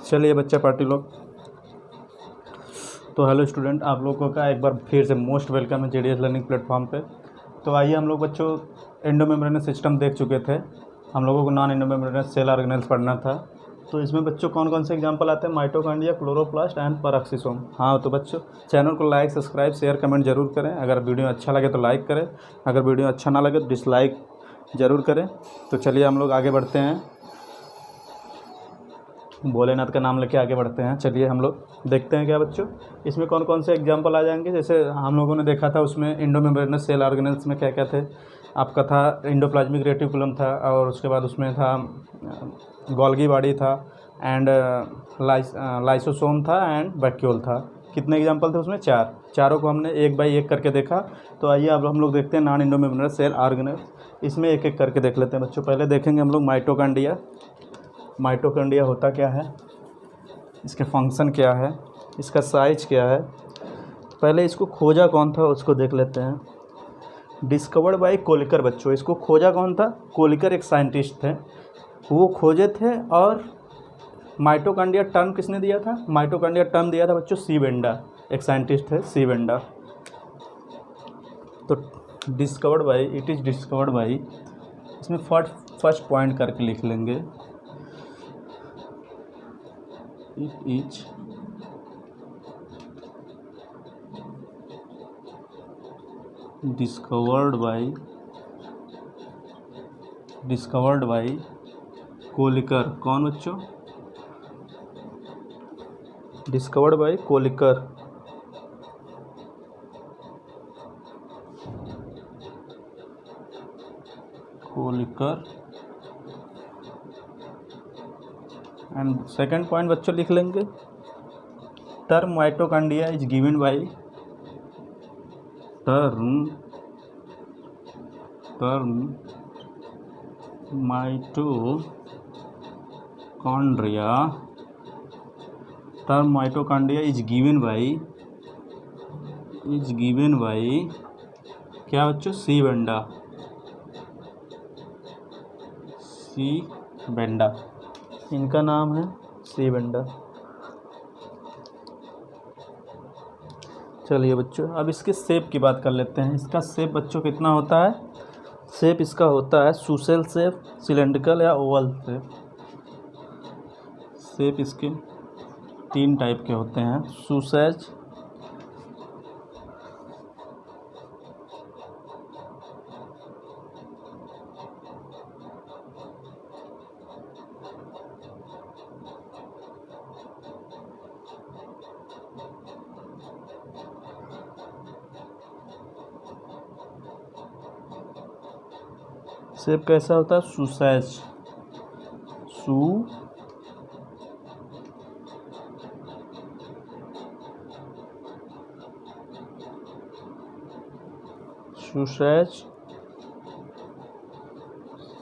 चलिए बच्चा पार्टी लोग। तो हेलो स्टूडेंट, आप लोगों का एक बार फिर से मोस्ट वेलकम है जेडीएस लर्निंग प्लेटफॉर्म पे। तो आइए, हम लोग बच्चों एंडोमेम्ब्रेनस सिस्टम देख चुके थे। हम लोगों को नॉन एंडोमेम्ब्रेनस सेल ऑर्गेनेल्स पढ़ना था। तो इसमें बच्चों कौन कौन से एग्जांपल आते हैं? Mitochondria, chloroplast and peroxisome. हाँ, तो बच्चों चैनल को लाइक, सब्सक्राइब, शेयर, कमेंट जरूर करें। अगर वीडियो अच्छा लगे तो लाइक करें, अगर वीडियो अच्छा ना लगे तो डिसलाइक ज़रूर करें। तो चलिए हम लोग आगे बढ़ते हैं, भोलेनाथ का नाम लेके आगे बढ़ते हैं। चलिए हम लोग देखते हैं क्या बच्चों इसमें कौन कौन से एग्जांपल आ जाएंगे। जैसे हम लोगों ने देखा था उसमें एंडोमेम्ब्रेनस सेल ऑर्गेनेल्स में क्या क्या थे। आपका था एंडोप्लाज्मिक रेटिकुलम था, और उसके बाद उसमें था गोल्गी बॉडी था, एंड लाइसोसोम था, एंड वैक्यूल था। कितने एग्जाम्पल थे उसमें? चारों को हमने एक बाई एक करके देखा। तो आइए अब हम लोग देखते हैं नॉन एंडोमेम्ब्रेनस सेल ऑर्गेनेल्स। इसमें एक एक करके देख लेते हैं बच्चों। पहले देखेंगे हम लोग माइटोकॉन्ड्रिया। माइटोकॉन्ड्रिया होता क्या है, इसके फंक्शन क्या है, इसका साइज क्या है। पहले इसको खोजा कौन था उसको देख लेते हैं। Discovered by Kolliker. बच्चों इसको खोजा कौन था? कोलिकर एक साइंटिस्ट थे, वो खोजे थे। और माइटोकॉन्ड्रिया टर्म किसने दिया था? माइटोकॉन्ड्रिया टर्म दिया था बच्चों सी बेंडा, एक साइंटिस्ट थे सी बेंडा। तो discovered by, it is discovered by, इसमें फर्स्ट पॉइंट करके लिख लेंगे। It is discovered by Kolliker. कौन बच्चों? Discovered by Kolliker. And second point बच्चों लिख लेंगे। Term mitochondria is given by term mitochondria is given by क्या बच्चों? सी बेंडा, इनका नाम है सी बेंडा। चलिए बच्चों अब इसके शेप की बात कर लेते हैं। इसका शेप बच्चों कितना होता है? शेप इसका होता है सुसेल शेप, सिलेंड्रिकल या ओवल शेप। शेप इसके 3 टाइप के होते हैं। सुसेज, शेप कैसा होता है? सुसेज,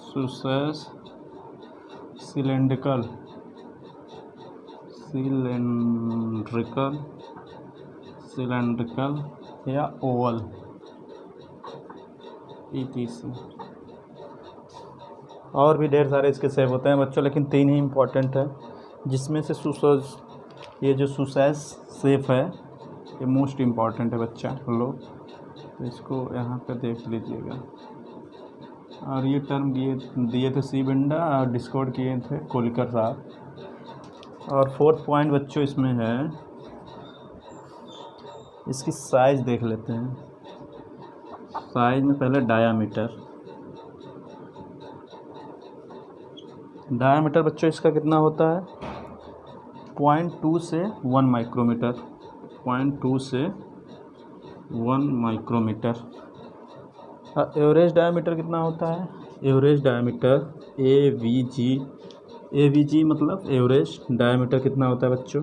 सुसेज, सिलेंड्रिकल या ओवल, ETC। और भी ढेर सारे इसके शेप होते हैं बच्चों, लेकिन 3 ही इम्पोर्टेंट है, जिसमें से सुसेज, ये जो सुसेज शेप है ये मोस्ट इम्पॉर्टेंट है बच्चा लोग, तो इसको यहाँ पे देख लीजिएगा। और ये टर्म दिए थे सी बेंडा और डिस्कवर किए थे कोलिकर साहब। और 4th पॉइंट बच्चों इसमें है, इसकी साइज देख लेते हैं। साइज में पहले डायामीटर बच्चों इसका कितना होता है? 0.2 से 1 माइक्रोमीटर। 0.2 से 1 माइक्रोमीटर। एवरेज डायामीटर कितना होता है? एवरेज डायामीटर AVG मतलब एवरेज डायामीटर कितना होता है बच्चों?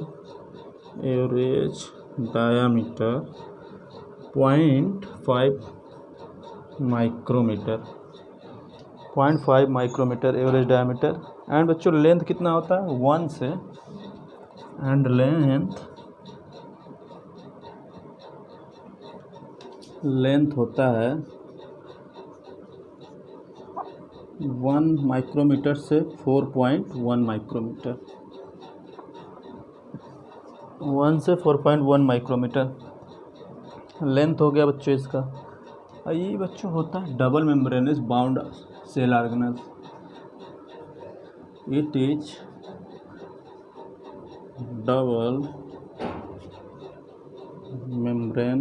Average diameter 0.5 micrometre. 0.5 micrometre average diameter. And बच्चों लेंथ कितना होता है? 1 से, एंड लेंथ होता है 1 माइक्रोमीटर से 4.1 माइक्रोमीटर। 1 से 4.1 माइक्रोमीटर लेंथ हो गया बच्चों इसका। और ये बच्चों होता है double membranes bound cell organelle. It is double membrane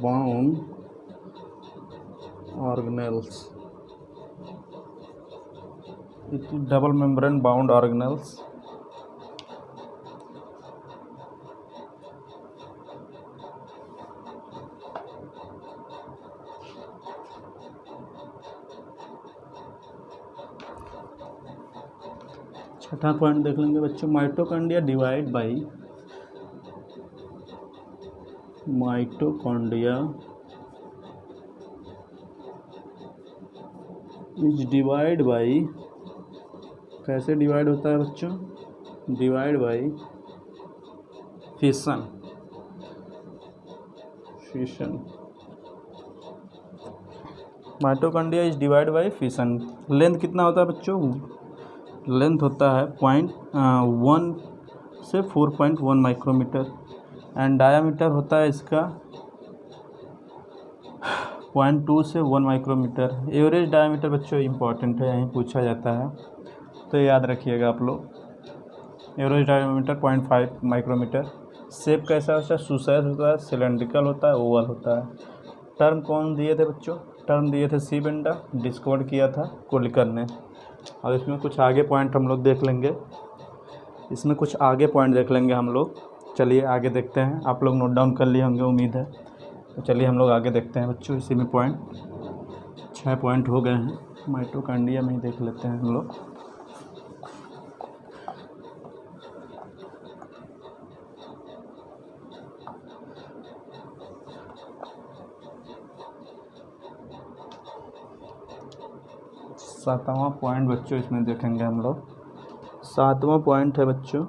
bound organelles. It is double membrane bound organelles. छठा पॉइंट देख लेंगे बच्चों, mitochondria divide by is divide by, कैसे डिवाइड होता है बच्चों, divide by fission. Mitochondria is divide by fission. Length कितना होता है बच्चों, लेंथ होता है 0.1 से 4.1 माइक्रोमीटर एंड डायामीटर होता है इसका 0.2 से 1 माइक्रोमीटर। एवरेज डायामीटर बच्चों इंपॉर्टेंट है, यहीं पूछा जाता है तो याद रखिएगा आप लोग। Average diameter 0.5 micrometer. शेप कैसा होता है, सुसैज होता है, सिलेंड्रिकल होता है, ओवल होता है। टर्म कौन दिए थे बच्चों, टर्म दिए थे सी बेंडा, डिस्कवर किया था कोलिकर ने। और इसमें कुछ आगे पॉइंट हम लोग देख लेंगे, इसमें कुछ आगे पॉइंट देख लेंगे हम लोग। चलिए आगे देखते हैं, आप लोग नोट डाउन कर लिए होंगे उम्मीद है। तो चलिए हम लोग आगे देखते हैं बच्चों। इसी में पॉइंट 6 पॉइंट हो गए हैं, माइटोकॉन्ड्रिया में ही देख लेते हैं हम लोग। सातवां पॉइंट बच्चों इसमें देखेंगे हम लोग। सातवां पॉइंट है बच्चों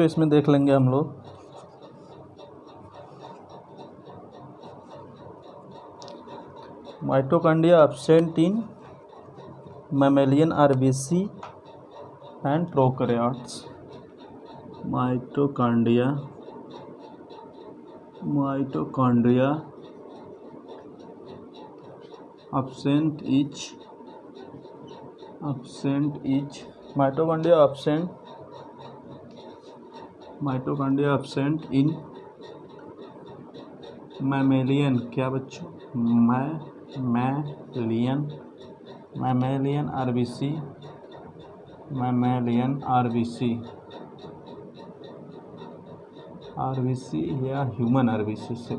इसमें देख लेंगे हम लोग। Mitochondria absent in mammalian RBC and prokaryotes। Mitochondria absent in mammalian, क्या बच्चों, mammalian RBC या ह्यूमन RBC से,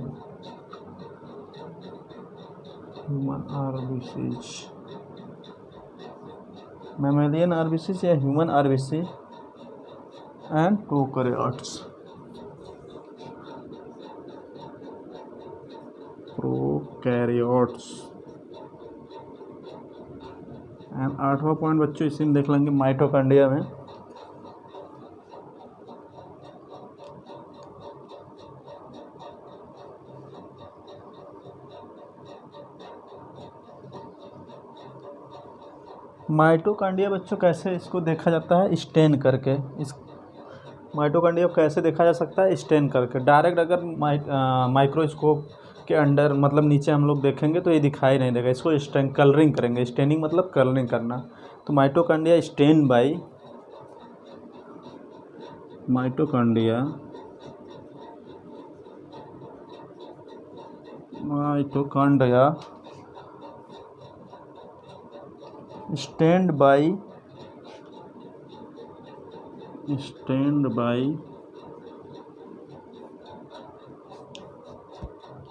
mammalian RBC या human RBC and prokaryotes। And आठवां पॉइंट बच्चों इसी में देख लेंगे, माइटोकॉन्ड्रिया में माइटोकॉन्ड्रिया बच्चों कैसे इसको देखा जाता है, स्टेन करके। इस माइटोकॉन्ड्रिया को कैसे देखा जा सकता है, स्टेन करके। डायरेक्ट अगर माइक्रोस्कोप के अंडर मतलब नीचे हम लोग देखेंगे तो ये दिखाई नहीं देगा, इसको स्टेन कलरिंग करेंगे। स्टेनिंग मतलब कलरिंग करना। तो mitochondria stain by stained by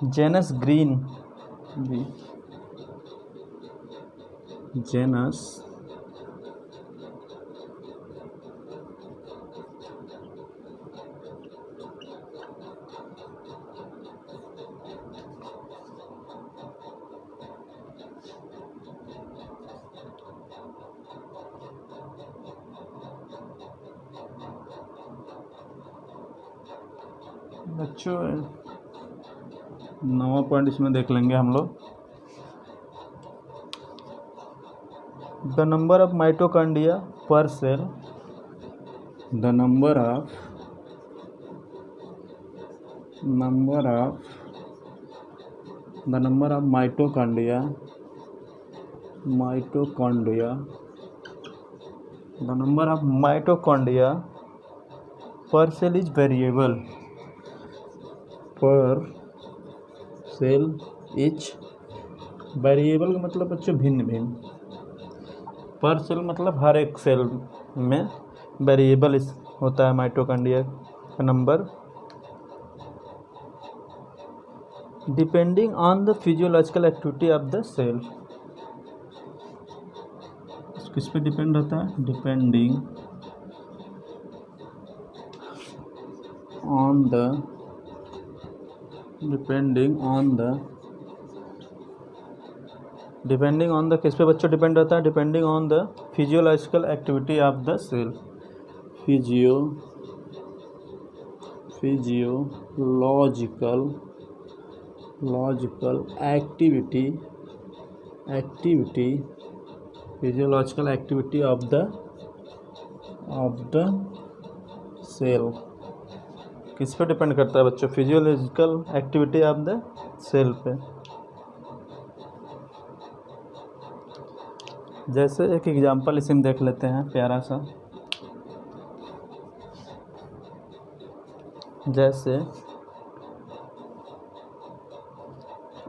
Janus green, बच्चों 9वां पॉइंट इसमें देख लेंगे हम लोग। The number of mitochondria per cell, the number of mitochondria the number of mitochondria per cell is variable, per cell is variable का मतलब बच्चों भिन्न भिन्न, पर सेल मतलब हर एक सेल में वेरिएबल होता है माइटोकॉन्ड्रिया का number, depending on the physiological activity of the cell. किस पे डिपेंड रहता है? डिपेंडिंग ऑन द किस पे बच्चों डिपेंड रहता है? Depending on the physiological activity of the cell, physiological activity of the cell. किस पे डिपेंड करता है बच्चों? Physiological activity of the cell पे। जैसे एक एग्जांपल इसमें देख लेते हैं प्यारा सा, जैसे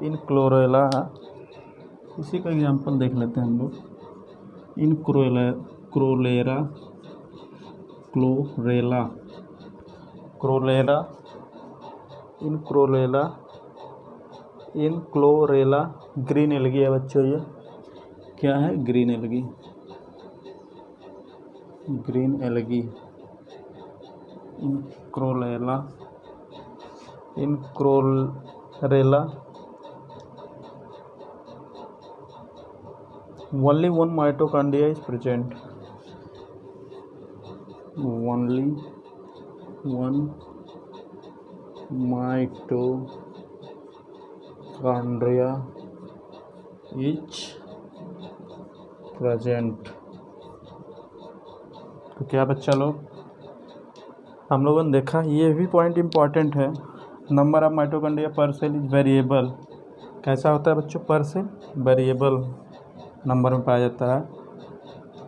इन क्लोरेला, इसी का एग्जांपल देख लेते हैं हम लोग। इन क्लोरेला ग्रीन एल्गी है बच्चों। ये क्या है? Green algae. In chlorella only one mitochondria is present, only one mitochondria is present। तो क्या बच्चा लोग, हम लोगों ने देखा ये भी पॉइंट इम्पॉर्टेंट है, number of mitochondria per cell is variable. कैसा होता है बच्चों? पर सेल वेरिएबल नंबर में पाया जाता है।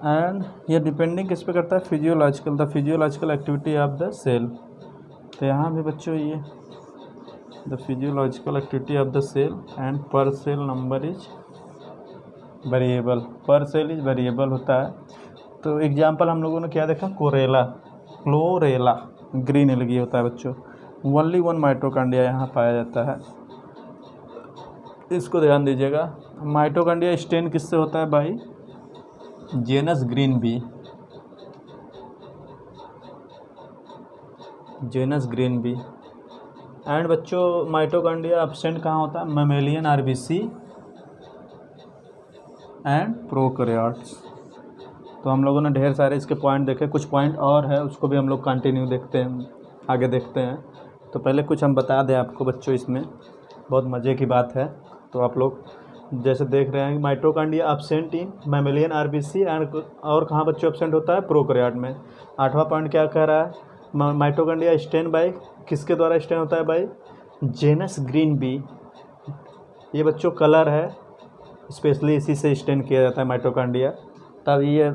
एंड ये डिपेंडिंग किस पे करता है? The physiological activity of the cell. तो यहाँ भी बच्चों ये the physiological activity of the cell and per cell number is variable, per cell is variable होता है। तो एग्जांपल हम लोगों ने क्या देखा? क्लोरेला ग्रीन एल्गी होता है बच्चों, ओनली वन माइटोकॉन्ड्रिया यहाँ पाया जाता है। इसको ध्यान दीजिएगा। माइटोकॉन्ड्रिया स्टेन किससे होता है भाई? Janus green B. एंड बच्चों माइटोकॉन्ड्रिया एब्सेंट कहाँ होता है? Mammalian RBC and prokaryotes. तो हम लोगों ने ढेर सारे इसके पॉइंट देखे, कुछ पॉइंट और है उसको भी हम लोग कंटिन्यू देखते हैं, आगे देखते हैं। तो पहले कुछ हम बता दें आपको बच्चों, इसमें बहुत मज़े की बात है। तो आप लोग जैसे देख रहे हैं mitochondria absent in mammalian RBC and, और कहाँ बच्चों एब्सेंट होता है? प्रोकैरियोट में। 8वां पॉइंट क्या कह रहा है? माइटोकॉन्ड्रिया स्टेन बाय किसके द्वारा स्टेन होता है भाई? Janus green B. ये बच्चों कलर है, स्पेशली इसी से स्टेन किया जाता है माइटोकॉन्ड्रिया, तब ये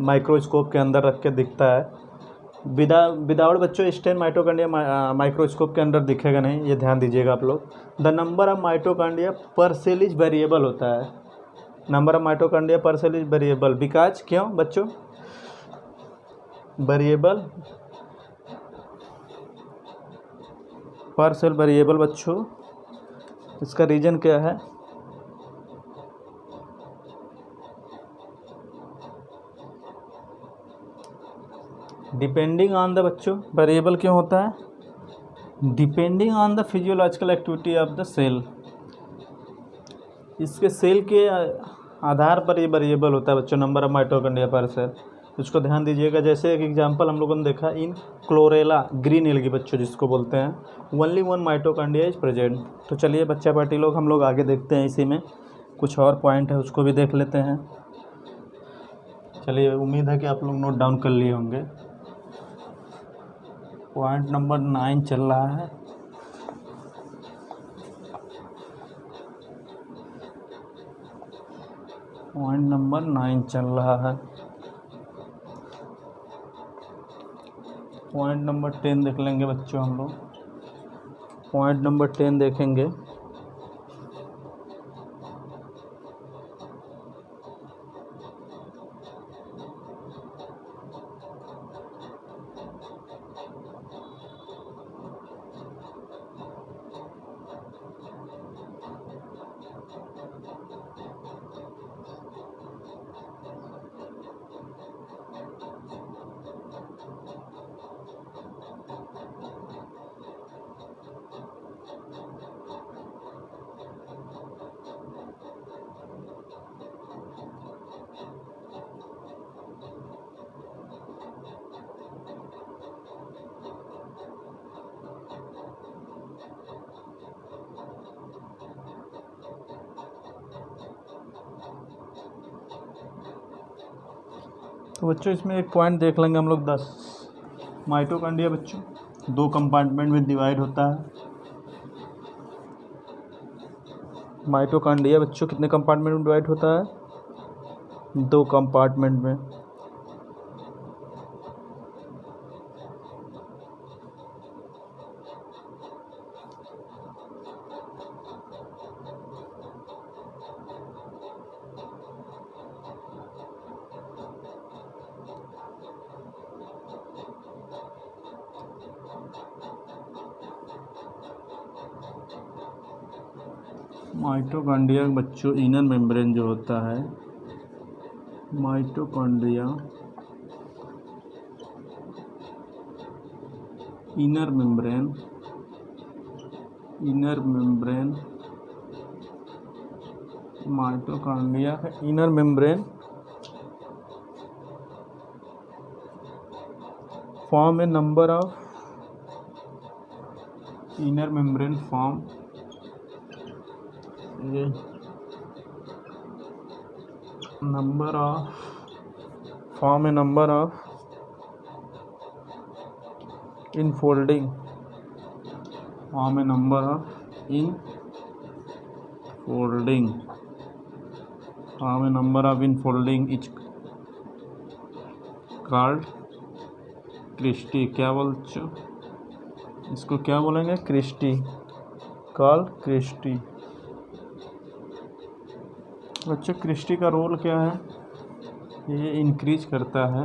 माइक्रोस्कोप के अंदर रख के दिखता है। विदाउट बच्चों स्टेन माइटोकॉन्ड्रिया माइक्रोस्कोप के अंदर दिखेगा नहीं, ये ध्यान दीजिएगा आप लोग। The number of mitochondria per cell is variable होता है, number of mitochondria per cell is variable because, क्यों बच्चों वेरिएबल? पर सेल वेरिएबल बच्चों, इसका रीजन क्या है? डिपेंडिंग ऑन द बच्चों वेरिएबल क्यों होता है? Depending on the physiological activity of the cell. इसके सेल के आधार पर ये वेरिएबल होता है बच्चों, number of mitochondria per cell. इसको ध्यान दीजिएगा। जैसे एक एग्जांपल हम लोगों ने देखा इन क्लोरेला ग्रीन एल्गी बच्चों जिसको बोलते हैं, only one mitochondria is present. तो चलिए बच्चा पार्टी लोग हम लोग आगे देखते हैं, इसी में कुछ और पॉइंट है उसको भी देख लेते हैं। चलिए, उम्मीद है कि आप लोग नोट डाउन कर लिए होंगे। पॉइंट नंबर 9 चल रहा है। पॉइंट नंबर 9 चल रहा है। पॉइंट नंबर 10 देख लेंगे बच्चों हम लोग। पॉइंट नंबर 10 देखेंगे। तो बच्चों इसमें एक पॉइंट देख लेंगे हम लोग 10। माइटोकॉन्ड्रिया बच्चों 2 कंपार्टमेंट में डिवाइड होता है। माइटोकॉन्ड्रिया बच्चों कितने कंपार्टमेंट में डिवाइड होता है? 2 कंपार्टमेंट में। माइटोकॉन्ड्रिया बच्चों इनर मेम्ब्रेन जो होता है, माइटोकॉन्ड्रिया इनर मेम्ब्रेन माइटोकॉन्ड्रिया का inner membrane form a number of inner membrane form a number of infolding is called cristae. क्या बोलते इसको, क्या बोलेंगे? Cristae, called cristae. बच्चों क्रिस्टी का रोल क्या है? ये इंक्रीज करता है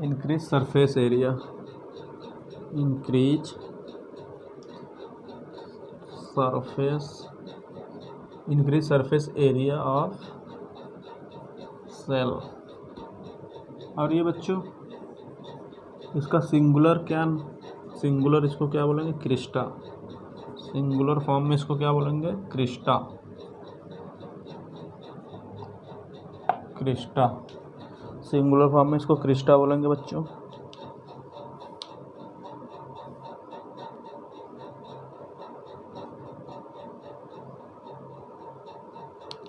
increase surface area, increase surface area of cell. और ये बच्चों इसका सिंगुलर इसको क्या बोलेंगे? क्रिस्टा। सिंगुलर फॉर्म में इसको क्या बोलेंगे? क्रिस्टा। सिंगुलर फॉर्म में इसको क्रिस्टा बोलेंगे बच्चों।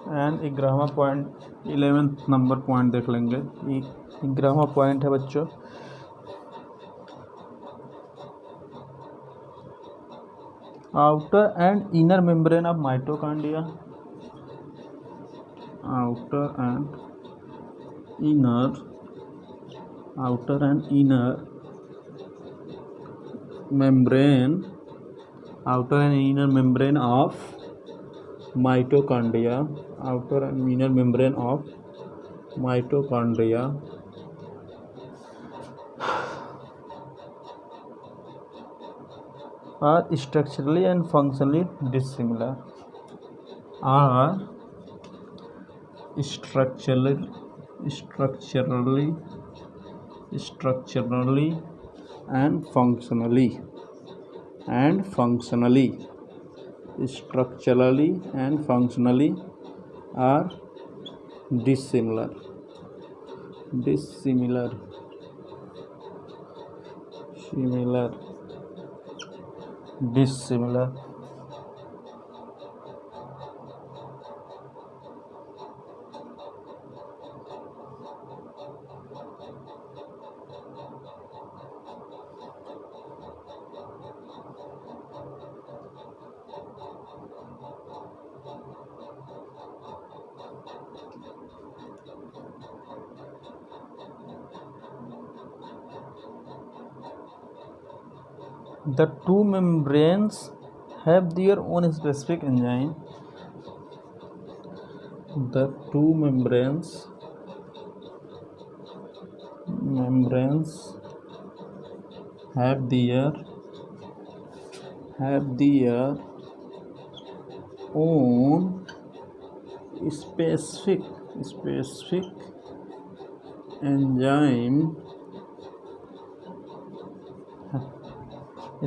एंड 11वां पॉइंट, 11th नंबर पॉइंट देख लेंगे। 11वां पॉइंट है बच्चों outer and inner membrane of mitochondria. Outer and inner membrane of mitochondria are structurally and functionally dissimilar. Structurally and functionally and functionally, structurally and functionally are dissimilar. Similar. Dissimilar. The two membranes have their own specific enzyme. The two membranes have their own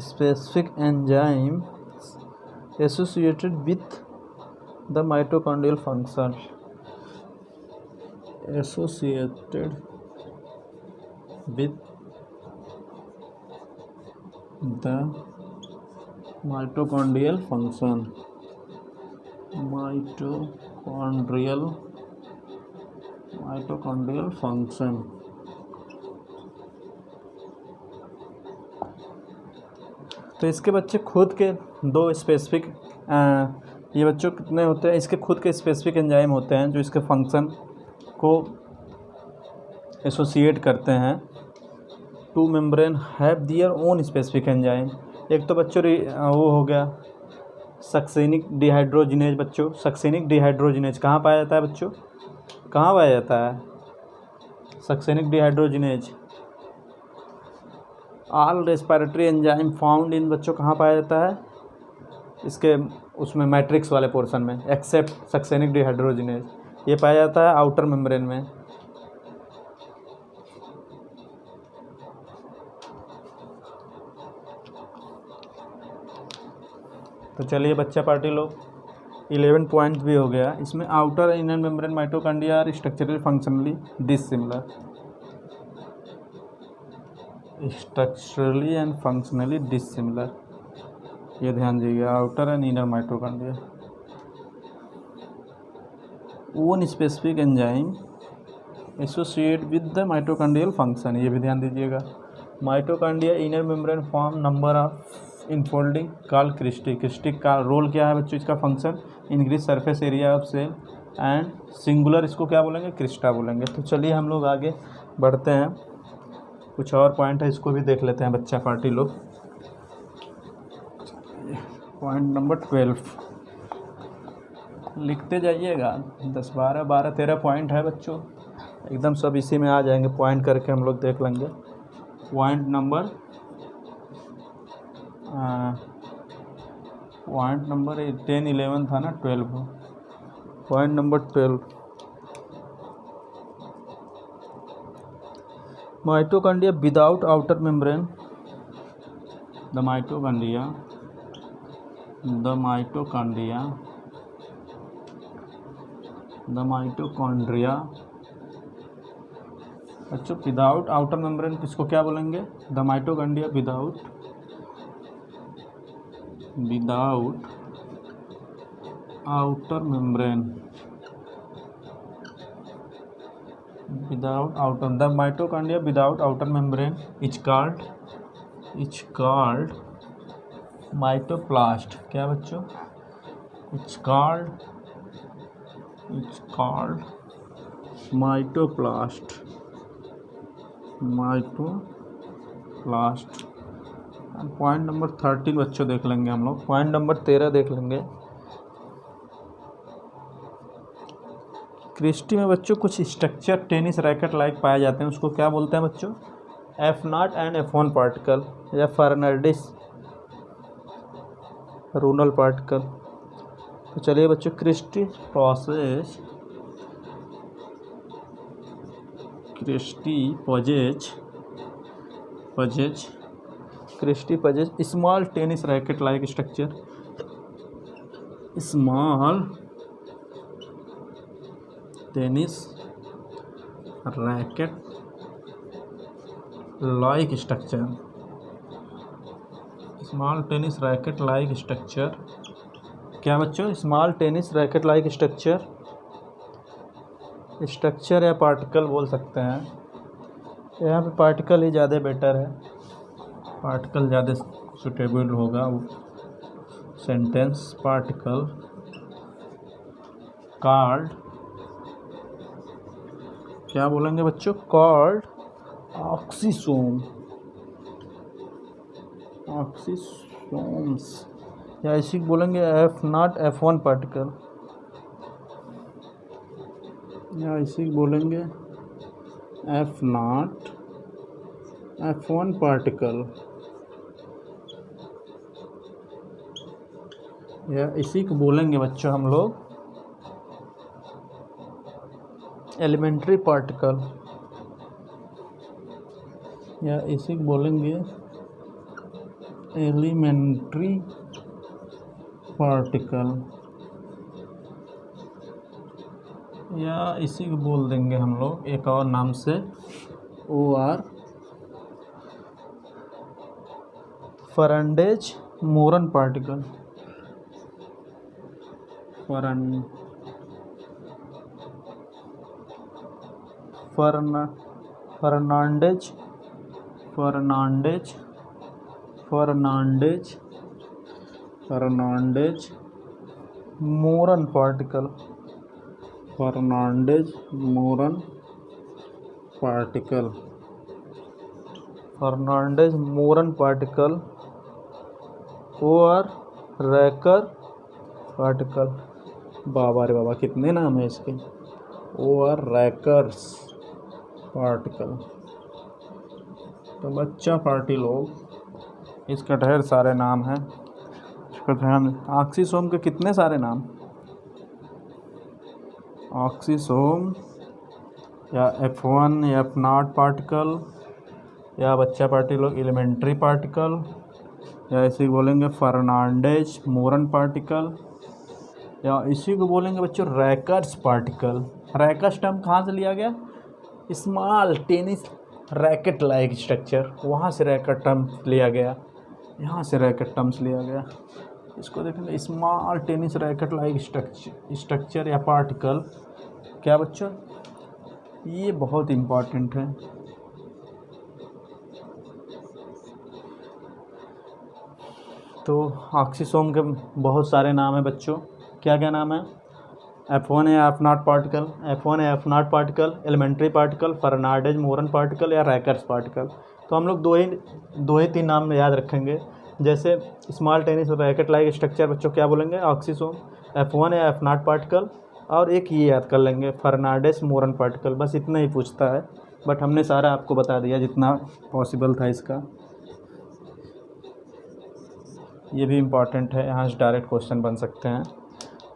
specific enzyme associated with the mitochondrial function. Associated with the mitochondrial function. Mitochondrial function. तो इसके बच्चे खुद के दो specific ये बच्चों कितने होते हैं, इसके खुद के स्पेसिफिक एंजाइम होते हैं जो इसके फंक्शन को एसोसिएट करते हैं. Two membrane have their own specific enzyme. एक तो बच्चों वो हो गया सक्सेनिक डिहाइड्रोजिनेज. बच्चों सक्सेनिक डिहाइड्रोजिनेज कहाँ पाया जाता है बच्चों, कहाँ पाया जाता है succinic dehydrogenase? All respiratory enzyme found in बच्चों कहाँ पाया जाता है, इसके उसमें मैट्रिक्स वाले पोर्शन में, एक्सेप्ट सक्सेनिक डिहाइड्रोजिनेज. ये पाया जाता है आउटर मेम्ब्रेन में. तो चलिए बच्चा पार्टी लोग 11 पॉइंट भी हो गया. इसमें outer inner membrane mitochondria are structurally functionally dissimilar. Structurally and functionally dissimilar, ये ध्यान दीजिएगा. Outer and inner mitochondria own specific enzyme associate with the mitochondrial function, ये भी ध्यान दीजिएगा. Mitochondria inner membrane form number of infolding called cristae. Cristae का role क्या है बच्चों, इसका function increase surface area of cell and singular इसको क्या बोलेंगे, क्रिस्टा बोलेंगे. तो चलिए हम लोग आगे बढ़ते हैं. कुछ और पॉइंट है इसको भी देख लेते हैं बच्चा पार्टी लोग. पॉइंट नंबर 12 लिखते जाइएगा. 10 12 12 13 पॉइंट है बच्चों, एकदम सब इसी में आ जाएंगे. पॉइंट करके हम लोग देख लेंगे. पॉइंट नंबर 10 11 था ना, 12. Point number 12 mitochondria without outer membrane. The mitochondria बच्चों विदाउट आउटर मेम्ब्रेन किसको क्या बोलेंगे, the mitochondria without outer membrane, without outer, the mitochondria without outer membrane is called mytoplast. क्या बच्चों, it's called mytoplast. Point number 13 बच्चों देख लेंगे हम लोग. पॉइंट नंबर 13 देख लेंगे. क्रिस्टी में बच्चों कुछ स्ट्रक्चर टेनिस रैकेट लाइक पाए जाते हैं, उसको क्या बोलते हैं बच्चों, F0 एंड F1 पार्टिकल या फर्नांडिस रूनल पार्टिकल. तो चलिए बच्चों cristae possess cristae possess small tennis racket like structure, small tennis racket like structure, small tennis racket like structure. क्या बच्चों, small tennis racket like structure, structure या पार्टिकल बोल सकते हैं। यहाँ पे पार्टिकल ही ज़्यादा बेटर है, पार्टिकल ज़्यादा सुटेबल होगा सेंटेंस। पार्टिकल कॉल्ड, क्या बोलेंगे बच्चों, कॉल्ड ऑक्सीसोम, ऑक्सीसोम्स, या इसी को बोलेंगे F0 F1 पार्टिकल, या इसी को बोलेंगे F0 F1 पार्टिकल, या इसी को बोलेंगे बच्चों हम लोग एलिमेंट्री पार्टिकल, या इसी को बोलेंगे एलिमेंट्री पार्टिकल, या इसी को बोल देंगे हम लोग एक और नाम से OR Fernandez Moran particle, Fernandez Moran particle, Fernandez Moran particle, Fernandez Moran particle, और रैकर पार्टिकल। बाबा रे बाबा, कितने नाम है इसके, और रैकर्स पार्टिकल। तो बच्चा पार्टी लोग, इसका ढेर सारे नाम हैं, इसका ध्यान। ऑक्सीसोम के कितने सारे नाम, ऑक्सीसोम या F1 या F0 पार्टिकल, या बच्चा पार्टी लोग एलिमेंट्री पार्टिकल, या इसी को बोलेंगे फर्नांडीज मोरन पार्टिकल, या इसी को बोलेंगे बच्चों रैकर्स पार्टिकल। रैकर्स टर्म कहाँ से लिया गया, small tennis racket like structure, वहाँ से रैकेट टर्म लिया गया, यहाँ से रैकेट टर्म्स लिया गया। इसको देखेंगे small tennis racket like structure या पार्टिकल। क्या बच्चों, ये बहुत इम्पॉर्टेंट है। तो ऑक्सीसोम के बहुत सारे नाम हैं बच्चों, क्या क्या नाम है, F1 या F0 पार्टिकल, F1 या F0 particle, elementary particle, Fernandez Moran particle, या रैकर्स पार्टिकल। तो हम लोग दो ही तीन नाम याद रखेंगे, जैसे small tennis racket like structure बच्चों क्या बोलेंगे, ऑक्सीसोम, F1 या F0 पार्टिकल, और एक ये याद कर लेंगे फर्नांडीज मोरन पार्टिकल। बस इतना ही पूछता है, बट हमने सारा आपको बता दिया जितना पॉसिबल था इसका। ये भी इम्पॉर्टेंट है, यहाँ से डायरेक्ट क्वेश्चन बन सकते हैं।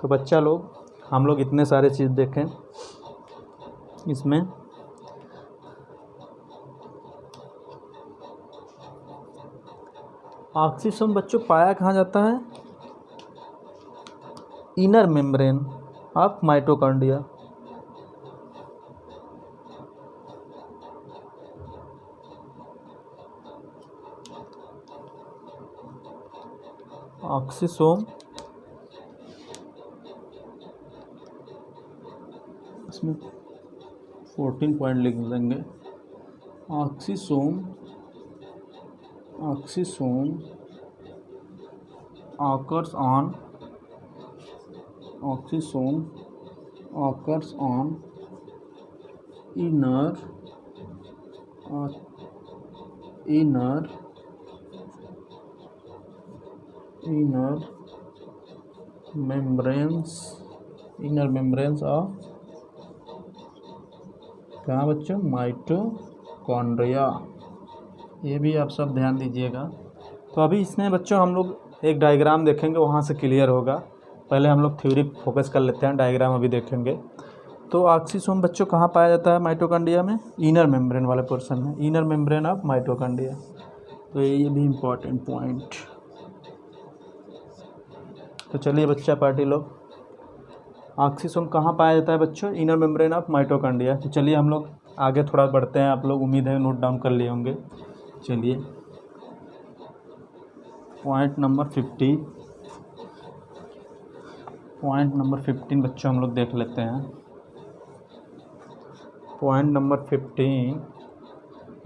तो बच्चा लोग, हम लोग इतने सारे चीज़ देखें इसमें। ऑक्सीसोम बच्चों पाया कहाँ जाता है, inner membrane of mitochondria. Oxysome, इसमें 14 पॉइंट लिख देंगे। Oxysome occurs on inner membranes of कहाँ बच्चों, माइटोकॉन्ड्रिया। ये भी आप सब ध्यान दीजिएगा। तो अभी इसमें बच्चों हम लोग एक डायग्राम देखेंगे, वहाँ से क्लियर होगा। पहले हम लोग थ्योरी फोकस कर लेते हैं, डायग्राम अभी देखेंगे। तो ऑक्सीसोम बच्चों कहाँ पाया जाता है माइटोकॉन्ड्रिया में, इनर मेम्ब्रेन वाले पोर्शन में, इनर मेम्ब्रेन ऑफ माइटोकॉन्ड्रिया। तो ये भी इम्पोर्टेंट पॉइंट। तो चलिए बच्चा पार्टी लोग, ऑक्सीसोम कहाँ पाया जाता है बच्चों? Inner membrane of mitochondria. तो चलिए हम लोग आगे थोड़ा बढ़ते हैं, आप लोग उम्मीद है नोट डाउन कर लिए होंगे। चलिए पॉइंट नंबर 15 बच्चों हम लोग देख लेते हैं। पॉइंट नंबर 15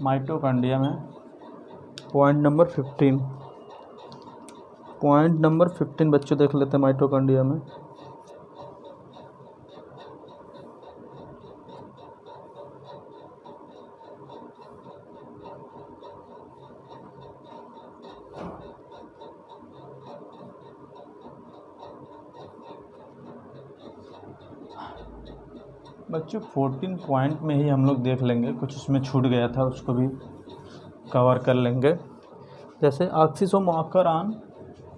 माइटोकॉन्ड्रिया में, पॉइंट नंबर 15 बच्चों देख लेते हैं माइटोकॉन्ड्रिया में। बच्चों 14 पॉइंट में ही हम लोग देख लेंगे, कुछ उसमें छूट गया था उसको भी कवर कर लेंगे। जैसे ऑक्सीसोम ऑकर ऑन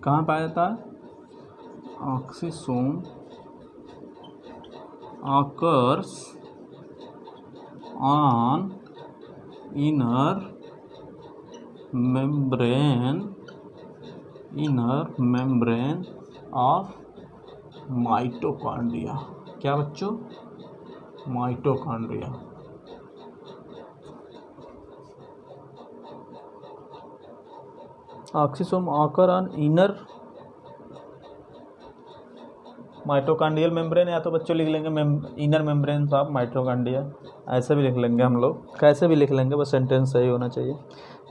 कहाँ पाया जाता है? Oxysome occurs on inner membrane of mitochondria. क्या बच्चों? Mitochondria. Oxysome occur on inner mitochondrial membrane, या तो बच्चों लिख लेंगे इनर मेम्ब्रेन ऑफ माइटोकॉन्ड्रिया, ऐसे भी लिख लेंगे हम लोग, कैसे भी लिख लेंगे, बस सेंटेंस सही होना चाहिए।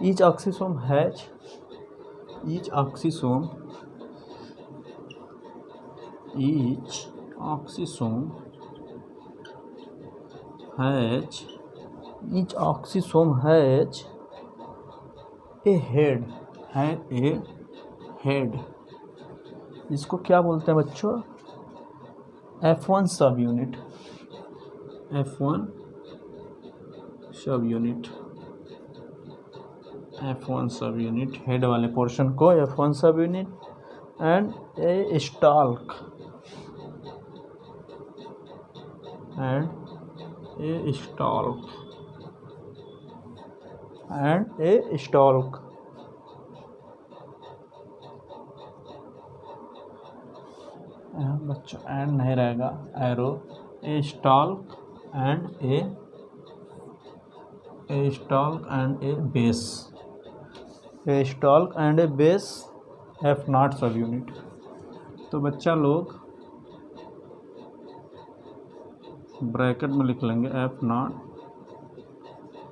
Each oxysome has a head, इसको क्या बोलते हैं बच्चों? F1 सब यूनिट, हेड वाले पोर्शन को F1 सब यूनिट, एंड ए स्टॉल्क, बच्चों एंड नहीं रहेगा, arrow, a stalk and a base, F0 सब यूनिट। तो बच्चा लोग ब्रैकेट में लिख लेंगे F0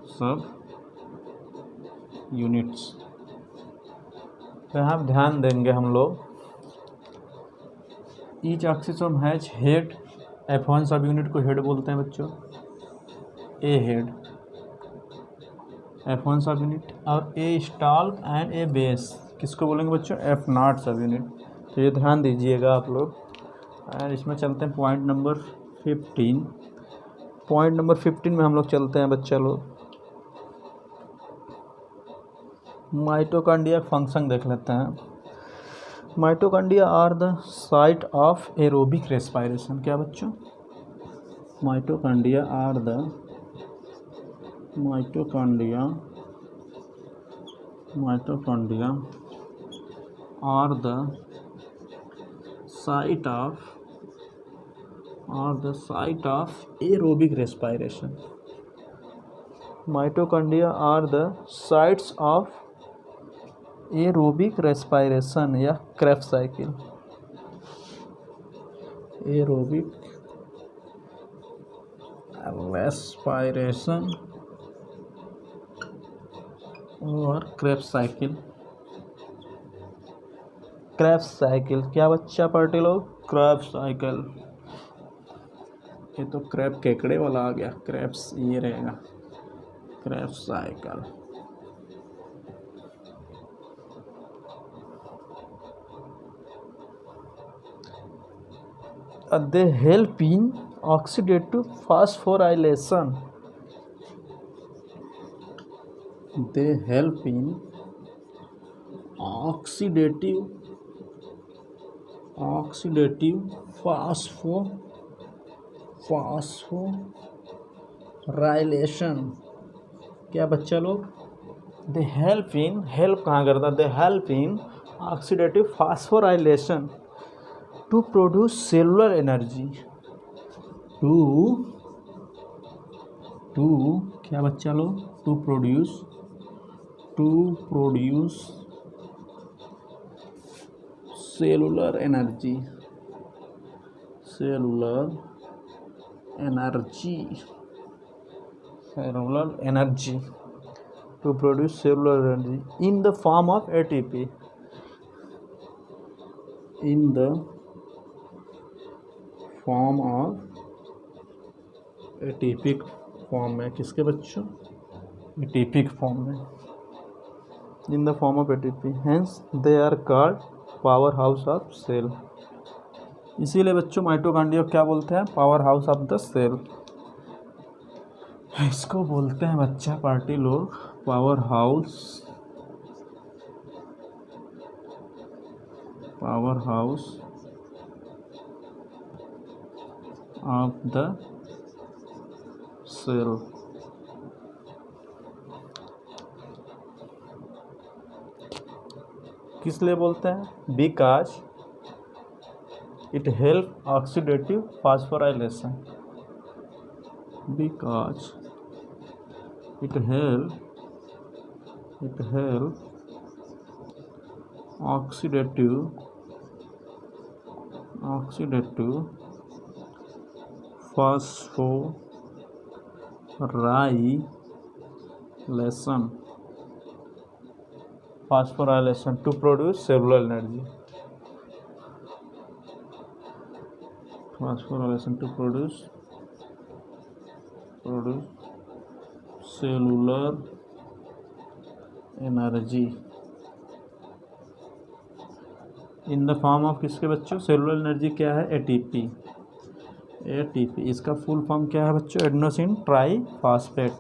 सब यूनिट्स। तो यहाँ ध्यान देंगे हम लोग, each oxysome has head, F1 सब यूनिट को हेड बोलते हैं बच्चों, ए हेड F1 सब यूनिट, और ए स्टॉल्क एंड ए बेस किसको बोलेंगे बच्चों? F0 सब यूनिट। तो ये ध्यान दीजिएगा आप लोग। और इसमें चलते हैं पॉइंट नंबर 15। पॉइंट नंबर 15 में हम लोग चलते हैं बच्चा लोग, माइटोकॉन्ड्रिया फंक्शन देख लेते हैं। Mitochondria are the site of aerobic respiration. क्या बच्चों? Mitochondria are the site of aerobic respiration. Mitochondria are the sites of aerobic respiration या Krebs cycle। aerobic respiration और Krebs साइकिल। क्या बच्चा पार्टी लोग? Krebs cycle. ये तो क्रैब केकड़े वाला आ गया, क्रैब्स ये रहेगा, Krebs cycle. They help in oxidative phosphorylation। oxidative phosphorylation। क्या बच्चा लोग? दे हेल्प कहाँ करता है, they help in oxidative phosphorylation to produce cellular energy, to क्या बच्चा लोग, to produce cellular energy to produce cellular energy in the form of ATP, in the form of ATP form में, किसके बच्चों, ATP form में, in the form of ATP, hence they are called power house of cell. इसीलिए बच्चों mitochondria क्या बोलते हैं, power house of the cell. इसको बोलते हैं बच्चा पार्टी लोग power house of the cell. किस लिए बोलते हैं, because it help oxidative phosphorylation, because it help oxidative phosphorylation to produce cellular energy, cellular energy in the form of किसके बच्चों, सेलुलर एनर्जी क्या है, ATP। इसका फुल फॉर्म क्या है बच्चों, एडेनोसिन ट्राईफॉस्फेट।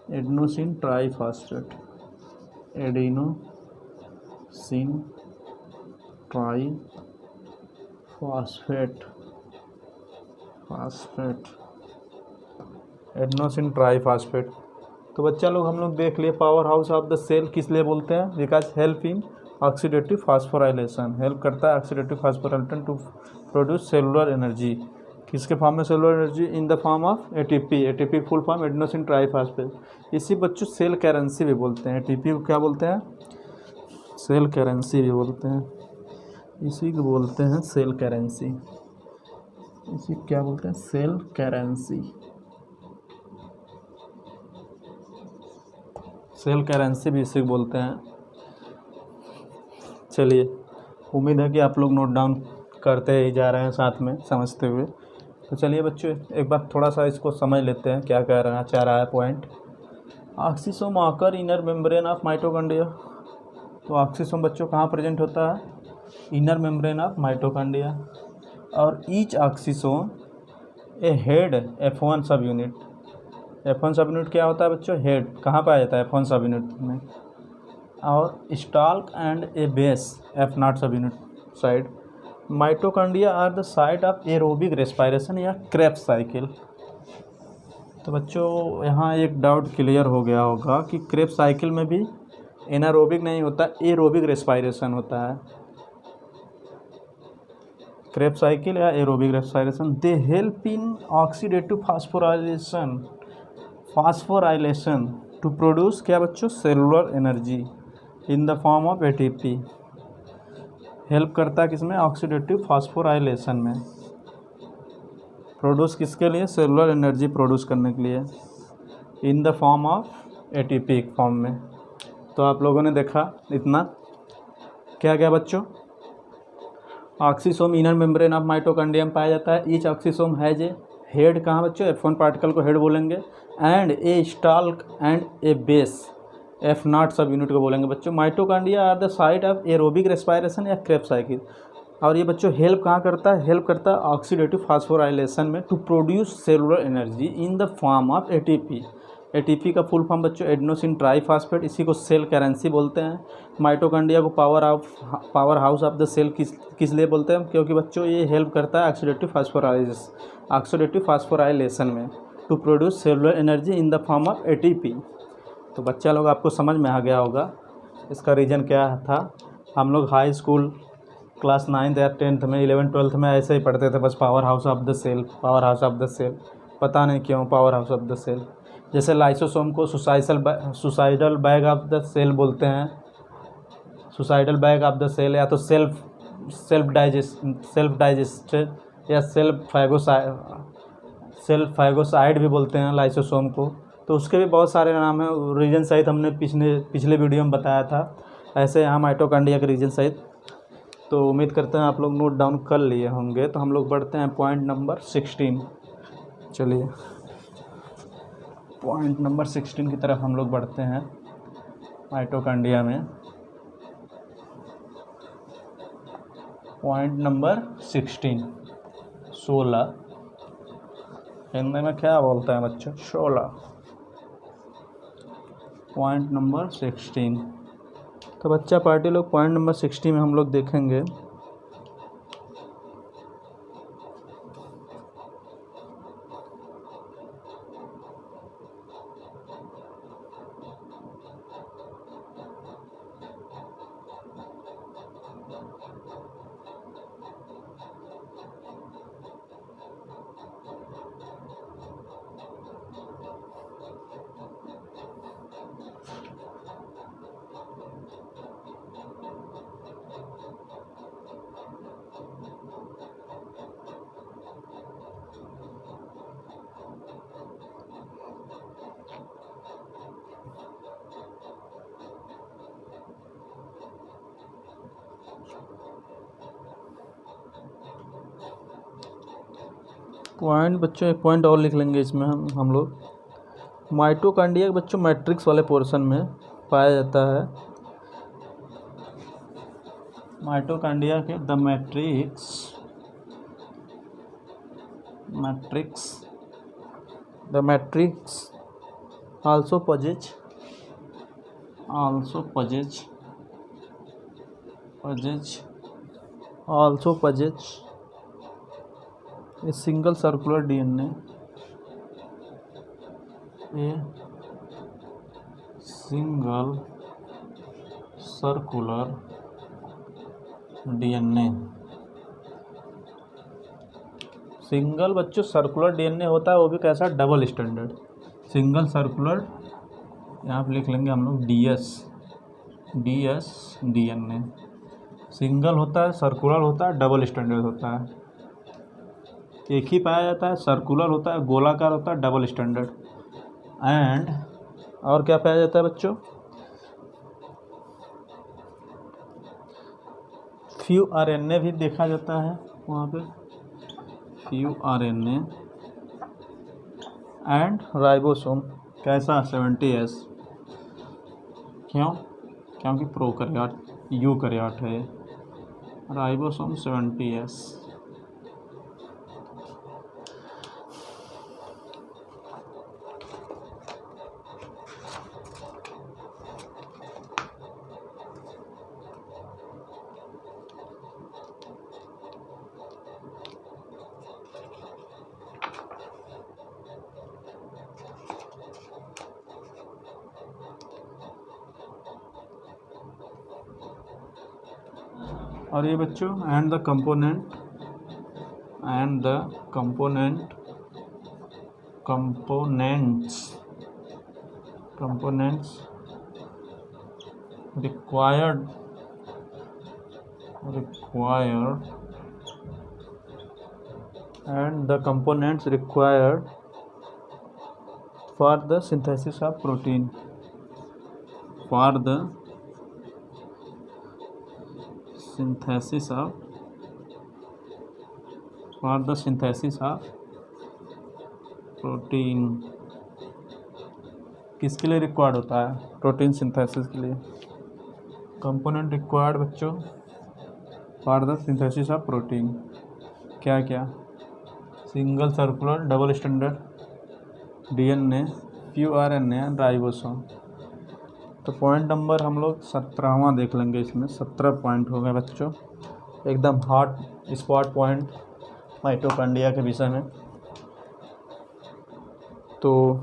Adenosine triphosphate. तो बच्चा लोग हम लोग देख लिए power house of the cell किस लिए बोलते हैं, because help in oxidative phosphorylation, help करता है oxidative phosphorylation to produce cellular energy, किसके फॉर्म में, cellular energy in the form of ATP full form adenosine triphosphate. इसी बच्चों सेल करेंसी भी बोलते हैं, ATP को क्या बोलते हैं, सेल करेंसी भी बोलते हैं, इसी को बोलते हैं सेल करेंसी, इसी क्या बोलते हैं, सेल करेंसी। सेल करेंसी भी इसे बोलते हैं। चलिए, उम्मीद है कि आप लोग नोट डाउन करते ही जा रहे हैं साथ में समझते हुए। तो चलिए बच्चों एक बार थोड़ा सा इसको समझ लेते हैं क्या कहना चाह रहा है point. Oxysome occur inner membrane of mitochondria. तो ऑक्सीसोम बच्चों कहाँ प्रेजेंट होता है, इनर मेम्ब्रेन ऑफ माइटोकॉन्ड्रिया। और ईच ऑक्सीसोम ए हेड F1 सब यूनिट। F1 सब यूनिट क्या होता है बच्चों, हेड कहाँ पाया जाता है F1 सब यूनिट में। और stalk and a base F0 सब unit side. Mitochondria are the site of aerobic respiration या क्रेब्स साइकिल। तो बच्चों यहाँ एक डाउट क्लियर हो गया होगा कि क्रेब्स साइकिल में भी एनारोबिक नहीं होता, एरोबिक रेस्पायरेशन होता है। क्रेब्स साइकिल या aerobic respiration, they help in oxidative phosphorylation to produce क्या बच्चों, cellular energy in the form of ATP। Help करता है किसमें, ऑक्सीडेटिव फास्फोराइलेशन में, प्रोड्यूस किसके लिए, सेलुलर एनर्जी प्रोड्यूस करने के लिए, इन the form of ATP form में। तो आप लोगों ने देखा इतना क्या क्या बच्चों, oxysome inner membrane of mitochondria में पाया जाता है। Each oxysome has a head, कहाँ बच्चों, F1 पार्टिकल को हेड बोलेंगे, and a stalk and a base F0 सब यूनिट को बोलेंगे बच्चों। Mitochondria are the site of aerobic respiration या क्रेब्स साइकिल। और ये बच्चों हेल्प कहाँ करता है, हेल्प करता है ऑक्सीडेटिव फास्फोराइलेशन में to produce cellular energy in the form of ATP का फुल फॉर्म बच्चों एडेनोसिन ट्राईफॉस्फेट, इसी को सेल करेंसी बोलते हैं। माइटोकॉन्ड्रिया को power house of the cell किस लिए बोलते हैं, क्योंकि बच्चों ये हेल्प करता है ऑक्सीडेटिव फास्फोराइलेशन में to produce cellular energy in the form of ATP। तो बच्चा लोग आपको समझ में आ गया होगा इसका रीज़न क्या था। हम लोग हाई स्कूल क्लास 9th या 10th में 11th 12th में ऐसे ही पढ़ते थे बस, power house of the cell, power house of the cell, पता नहीं क्यों power house of the cell. जैसे लाइसोसोम को suicidal bag of the cell बोलते हैं, suicidal bag of the cell, या तो सेल्फ डाइजेस्टेड या सेल्फ फाइगोसाइड भी बोलते हैं लाइसोसोम को। तो उसके भी बहुत सारे नाम हैं, रीजन सहित हमने पिछले वीडियो में बताया था। ऐसे यहाँ माइटोकॉन्ड्रिया के रीजन सहित। तो उम्मीद करते हैं आप लोग नोट डाउन कर लिए होंगे। तो हम लोग बढ़ते हैं पॉइंट नंबर 16। चलिए पॉइंट नंबर 16 की तरफ हम लोग बढ़ते हैं माइटोकॉन्ड्रिया में। पॉइंट नंबर 16 हिंदी में क्या बोलते हैं बच्चों? 16। Point number 16। तो बच्चा पार्टी लोग पॉइंट नंबर 60 में हम लोग देखेंगे पॉइंट। बच्चों एक पॉइंट और लिख लेंगे इसमें हम लोग माइटोकॉन्ड्रिया के बच्चों मैट्रिक्स वाले पोर्शन में पाया जाता है। माइटोकॉन्ड्रिया के the matrix also possess a single circular DNA, single बच्चों सर्कुलर डीएनए होता है, वो भी कैसा? डबल स्टैंडर्ड सिंगल सर्कुलर, यहाँ पे लिख लेंगे हम लोग डीएस डीएनए। सिंगल होता है, सर्कुलर होता है, डबल स्टैंडर्ड होता है। एक ही पाया जाता है, सर्कुलर होता है, गोलाकार होता है, डबल स्टैंडर्ड। एंड और क्या पाया जाता है बच्चों? फ्यू आरएनए भी देखा जाता है वहाँ पे, फ्यू आरएनए एंड राइबोसोम। कैसा? 70S। क्यों? क्योंकि प्रोकैरियोट यूकैरियोट है। Ribosome 70S। और ये बच्चों and the components required for the synthesis of protein, किसके लिए रिक्वायर्ड होता है? प्रोटीन सिंथेसिस के लिए। कंपोनेंट रिक्वायर्ड बच्चों for the synthesis of protein क्या क्या? Single circular double standard DNA, few RNA and ribosome. तो पॉइंट नंबर हम लोग 17वां देख लेंगे। इसमें 17 पॉइंट हो गए बच्चों, एकदम हॉट स्पॉट पॉइंट माइटोकॉन्ड्रिया के विषय में। तो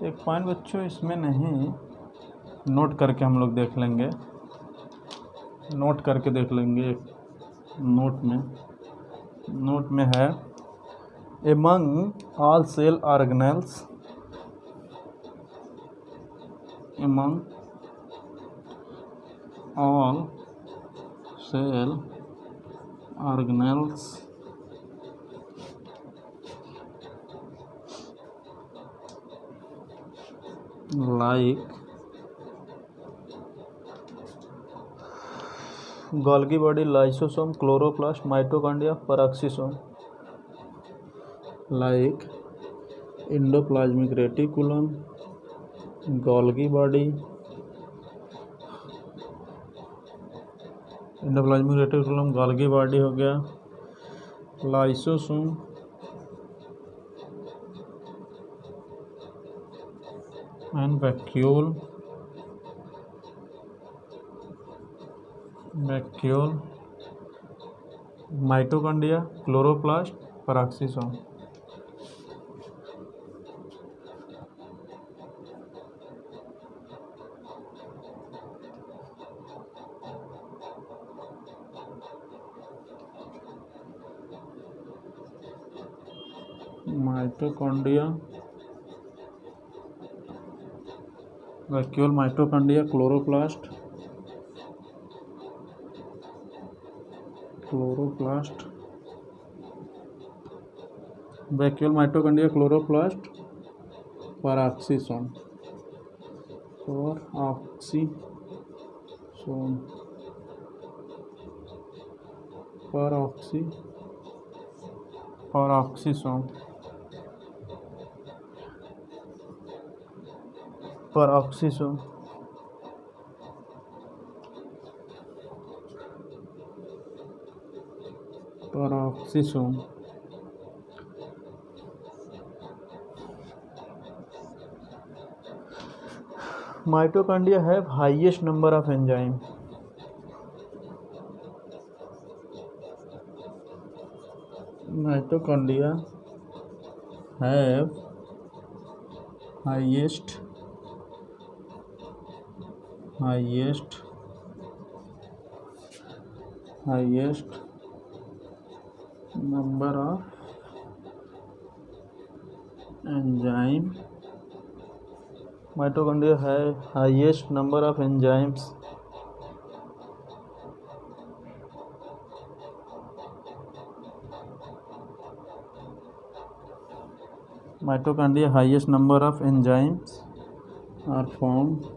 एक पॉइंट बच्चों इसमें नहीं, नोट करके हम लोग देख लेंगे, नोट करके देख लेंगे। नोट में है among all cell organelles, among all cell organelles like Golgi body, lysosome, chloroplast, mitochondria, peroxisome, like endoplasmic reticulum, Golgi body, endoplasmic reticulum, Golgi body हो गया, lysosome, and vacuole, mitochondria, chloroplast, peroxisome. Mitochondria, vacuole, mitochondria, chloroplast, vacuole, mitochondria, chloroplast, peroxisome, peroxisome, Mitochondria have highest number of enzyme. Mitochondria have highest number of enzyme. Mitochondria have highest number of enzymes. Mitochondria highest number of enzymes are found.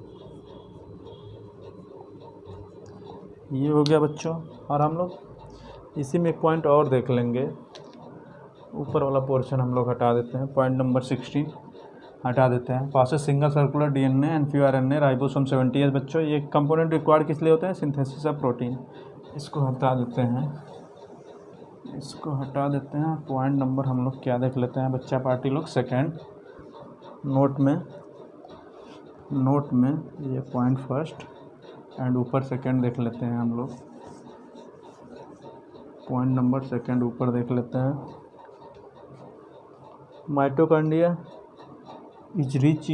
ये हो गया बच्चों। और हम लोग इसी में एक पॉइंट और देख लेंगे, ऊपर वाला पोर्शन हम लोग हटा देते हैं, पॉइंट नंबर 16 हटा देते हैं। Passes single circular DNA and few RNA, ribosome 70 बच्चों। ये कंपोनेंट रिक्वायर्ड किस लिए होते हैं? Synthesis of protein. इसको हटा देते हैं, पॉइंट नंबर हम लोग क्या देख लेते हैं बच्चा पार्टी लोग? सेकेंड। नोट में ये पॉइंट फर्स्ट एंड ऊपर सेकेंड देख लेते हैं हम लोग। पॉइंट नंबर सेकेंड ऊपर देख लेते हैं। माइटोकॉन्ड्रिया इज रिच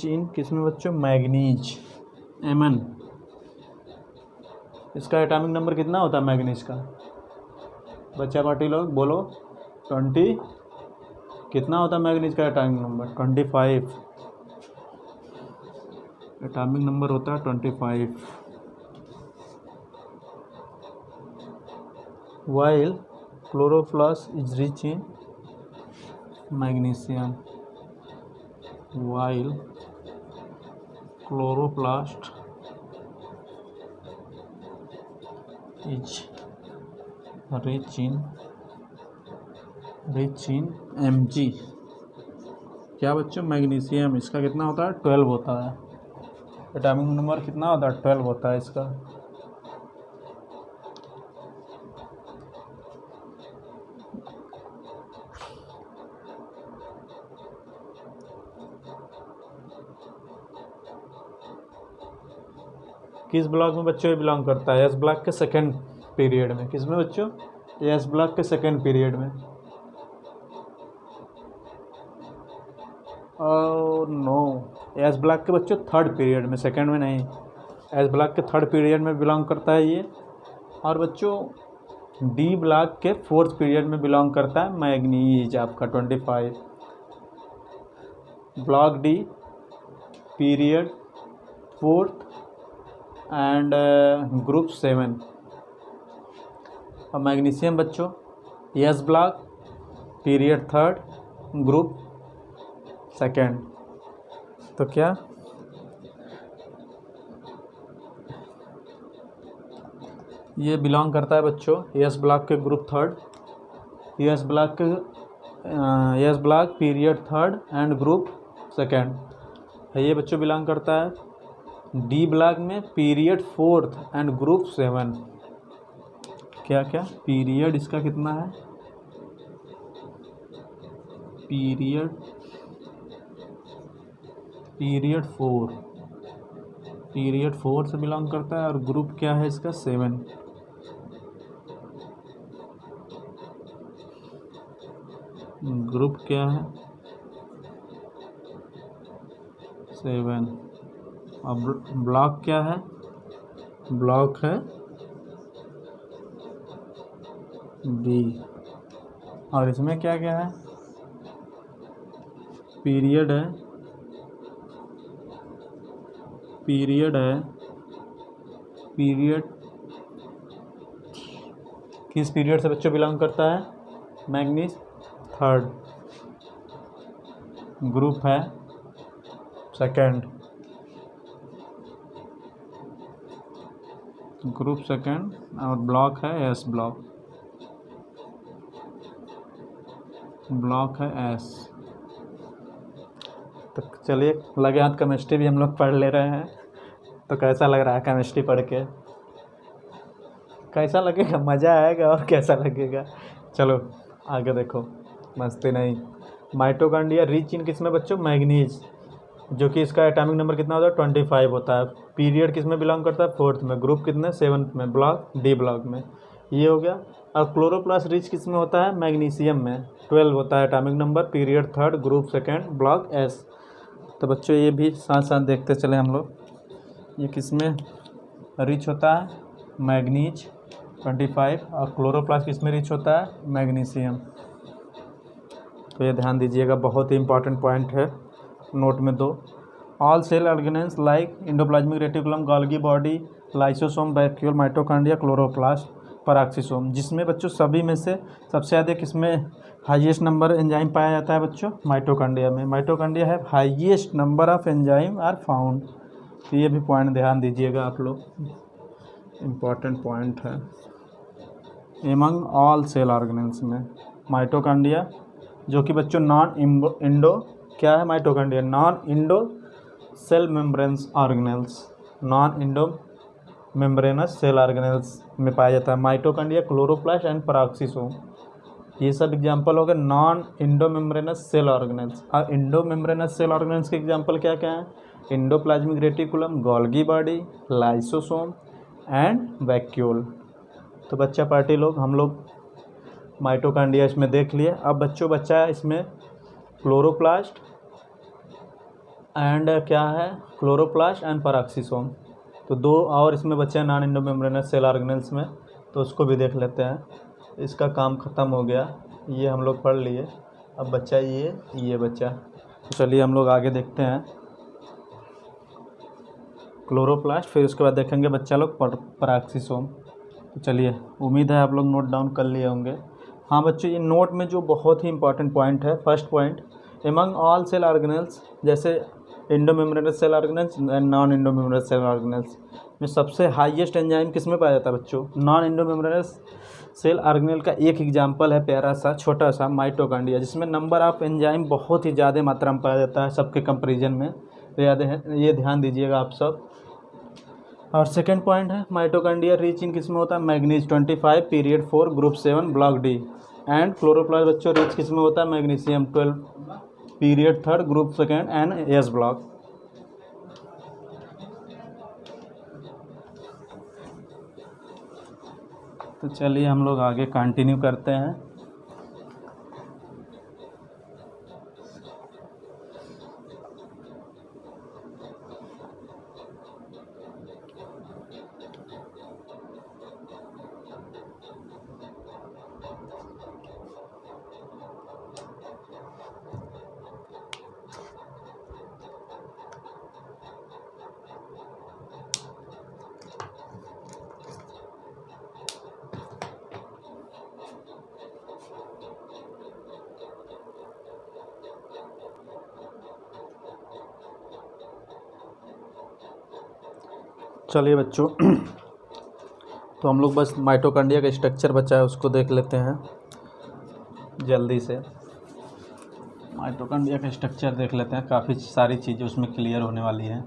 इन किसमें बच्चों? Manganese, Mn। इसका एटॉमिक नंबर कितना होता है मैग्नीज का? बच्चा पार्टी लोग बोलो। 20 कितना होता है मैग्नीज का एटॉमिक नंबर? 25 एटॉमिक नंबर होता है 25। While chloroplast is rich in magnesium, while chloroplast is rich in Mg। क्या बच्चों? मैग्नीशियम। इसका कितना होता है? 12 होता है। एटॉमिक नंबर कितना होता है? 12 होता है इसका। किस ब्लॉक में बच्चों ये बिलोंग करता है? एस ब्लॉक के सेकेंड पीरियड में। किस में बच्चों? एस ब्लॉक के सेकेंड पीरियड में। और नो, एस ब्लॉक के बच्चों थर्ड पीरियड में, सेकेंड में नहीं। एस ब्लॉक के थर्ड पीरियड में बिलोंग करता है ये। और बच्चों डी ब्लॉक के फोर्थ पीरियड में बिलोंग करता है मैग्नीज आपका 25। Block D period fourth and group 7। और मैग्नीशियम बच्चों S block period third group second. तो क्या ये बिलोंग करता है बच्चों एस ब्लॉक के ग्रुप थर्ड, एस ब्लॉक के S block period third and group second. ये बच्चों बिलोंग करता है डी ब्लॉक में पीरियड फोर्थ एंड ग्रुप 7। क्या क्या पीरियड इसका कितना है? पीरियड फोर से बिलोंग करता है। और ग्रुप क्या है इसका? 7। ग्रुप क्या है? 7। और ब्लॉक क्या है? ब्लॉक है बी। और इसमें क्या क्या है? पीरियड है, पीरियड किस पीरियड से बच्चों बिलोंग करता है? Manganese third. ग्रुप है सेकेंड, ग्रुप सेकेंड। और ब्लॉक है एस ब्लॉक, ब्लॉक है एस। तो चलिए लगे हाथ केमिस्ट्री भी हम लोग पढ़ ले रहे हैं। तो कैसा लग रहा है केमिस्ट्री पढ़ के? कैसा लगेगा? मज़ा आएगा और कैसा लगेगा? चलो आगे देखो, मस्ती नहीं। माइटोकॉन्ड्रिया रिच इन किस में बच्चों? मैग्नीज, जो कि इसका एटॉमिक नंबर कितना होता है? 25 होता है। पीरियड किस में बिलोंग करता है? फोर्थ में। ग्रुप कितने? 7th में। ब्लॉक डी ब्लॉक में। ये हो गया। और क्लोरोप्लास्ट रिच किस में होता है? मैग्नीशियम में। 12 होता है atomic number, period third, group second, block S. तो बच्चों ये भी साथ साथ देखते चले हम लोग। ये किस में रिच होता है? मैग्नीज 25। और क्लोरोप्लास्ट किस में रिच होता है? मैग्नीशियम। तो ये ध्यान दीजिएगा, बहुत ही इंपॉर्टेंट पॉइंट है, नोट में दो। All cell organelles like endoplasmic reticulum, Golgi body, lysosome, vacuole, mitochondria, chloroplast, peroxisome, जिसमें बच्चों सभी में से सबसे ज़्यादा किसमें हाईएस्ट नंबर एंजाइम पाया जाता है बच्चों? माइटोकॉन्ड्रिया में। माइटोकॉन्ड्रिया है highest number of enzyme are found. तो ये भी पॉइंट ध्यान दीजिएगा आप लोग, इम्पॉर्टेंट पॉइंट है। एमंग ऑल सेल ऑर्गेनेल्स में माइटोकॉन्ड्रिया, जो कि बच्चों नॉन इंडो क्या है? Mitochondria non endo cell membranes organelles, non Indo membranes cell organelles में पाया जाता है माइटोकॉन्ड्रिया, क्लोरोप्लास्ट एंड पेरोक्सोसोम। ये सब एग्जांपल हो गए non Indo membranes cell organelles. और इंडो मेम्ब्रेनस सेल ऑर्गेनेल्स के एग्जांपल क्या क्या हैं? Endoplasmic reticulum, Golgi body, lysosome and vacuole. तो बच्चा पार्टी लोग हम लोग माइटोकॉन्ड्रिया इसमें देख लिए। अब बच्चों बच्चा है इसमें क्लोरोप्लास्ट एंड क्या है? Chloroplast and peroxisome. तो दो और इसमें बच्चे हैं non Indo membranes cell organelles में, तो उसको भी देख लेते हैं। इसका काम ख़त्म हो गया, ये हम लोग पढ़ लिए। अब बच्चा ये बच्चा, तो चलिए हम लोग आगे देखते हैं क्लोरोप्लास्ट, फिर उसके बाद देखेंगे बच्चा लोग पेरोक्सोसोम। तो चलिए, उम्मीद है आप लोग नोट डाउन कर लिए होंगे। हाँ बच्चों, ये नोट में जो बहुत ही इंपॉर्टेंट पॉइंट है, first point, among all cell organelles, जैसे endomembranous cell organelles and non endomembranous cell organelles में सबसे हाईएस्ट एंजाइम किस में पाया जाता है बच्चों? नॉन इंडोमेम्ब्रेनस सेल ऑर्गेनेल का एक एग्जांपल है प्यारा सा छोटा सा माइटोकॉन्ड्रिया, जिसमें नंबर ऑफ एंजाइम बहुत ही ज़्यादा मात्रा में पाया जाता है सबके कंपेरिजन में। तो याद है, ये ध्यान दीजिएगा आप सब। और सेकंड पॉइंट है माइटोकॉन्ड्रिया रिच इन किस में होता है? Manganese 25, period 4, group 7, block D. And chloroplast बच्चों रिच किस में होता है? Magnesium 12, period third, group second and S block. तो चलिए हम लोग आगे कंटिन्यू करते हैं। चलिए बच्चों तो हम लोग बस माइटोकॉन्ड्रिया का स्ट्रक्चर बचा है उसको देख लेते हैं जल्दी से। माइटोकॉन्ड्रिया का स्ट्रक्चर देख लेते हैं, काफ़ी सारी चीज़ें उसमें क्लियर होने वाली हैं।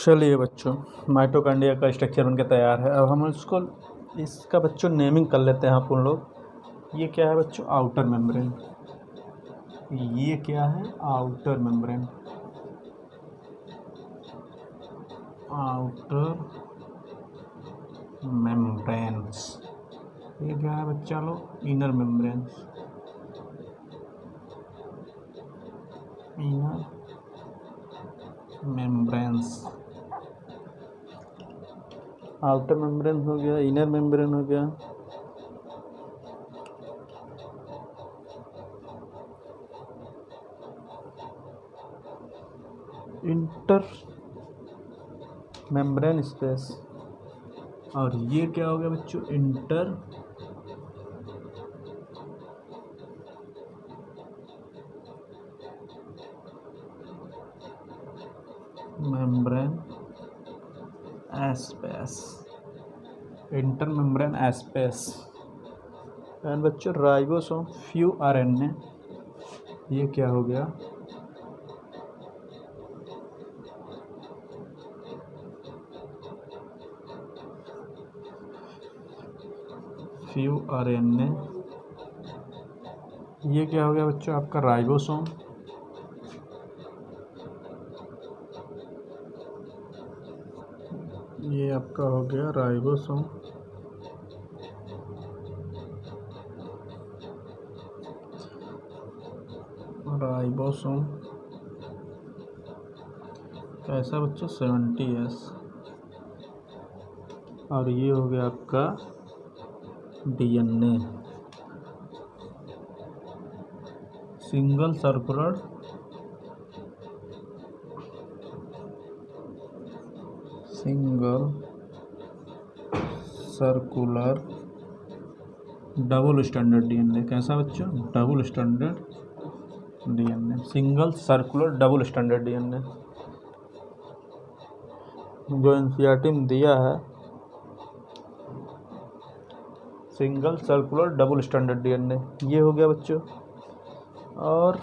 चलिए बच्चों, माइटोकॉन्ड्रिया का स्ट्रक्चर बनके तैयार है। अब हम इसका बच्चों नेमिंग कर लेते हैं अपन लोग। ये क्या है बच्चों? Outer membrane. ये क्या है? Outer membrane. Outer membranes. ये क्या है बच्चा लोग? Inner membranes. Inner membranes. Outer membrane हो गया, इनर मेम्ब्रेन हो गया। Inter membrane space. और ये क्या हो गया बच्चों? Inter membrane space. Inter membrane space. And बच्चों राइबोसोम फ्यू आरएनए। ये क्या हो गया? Few RNA. ये क्या हो गया बच्चों? आपका राइबोसोम। ये आपका हो गया राइबोसोम। राइबोसोम कैसा बच्चों? 70S। और ये हो गया आपका DNA. Single circular double standard DNA. कैसा बच्चों? Double standard DNA. Single circular double standard DNA जो एनसीईआरटी में दिया है। Single circular double standard DNA ये हो गया बच्चों। और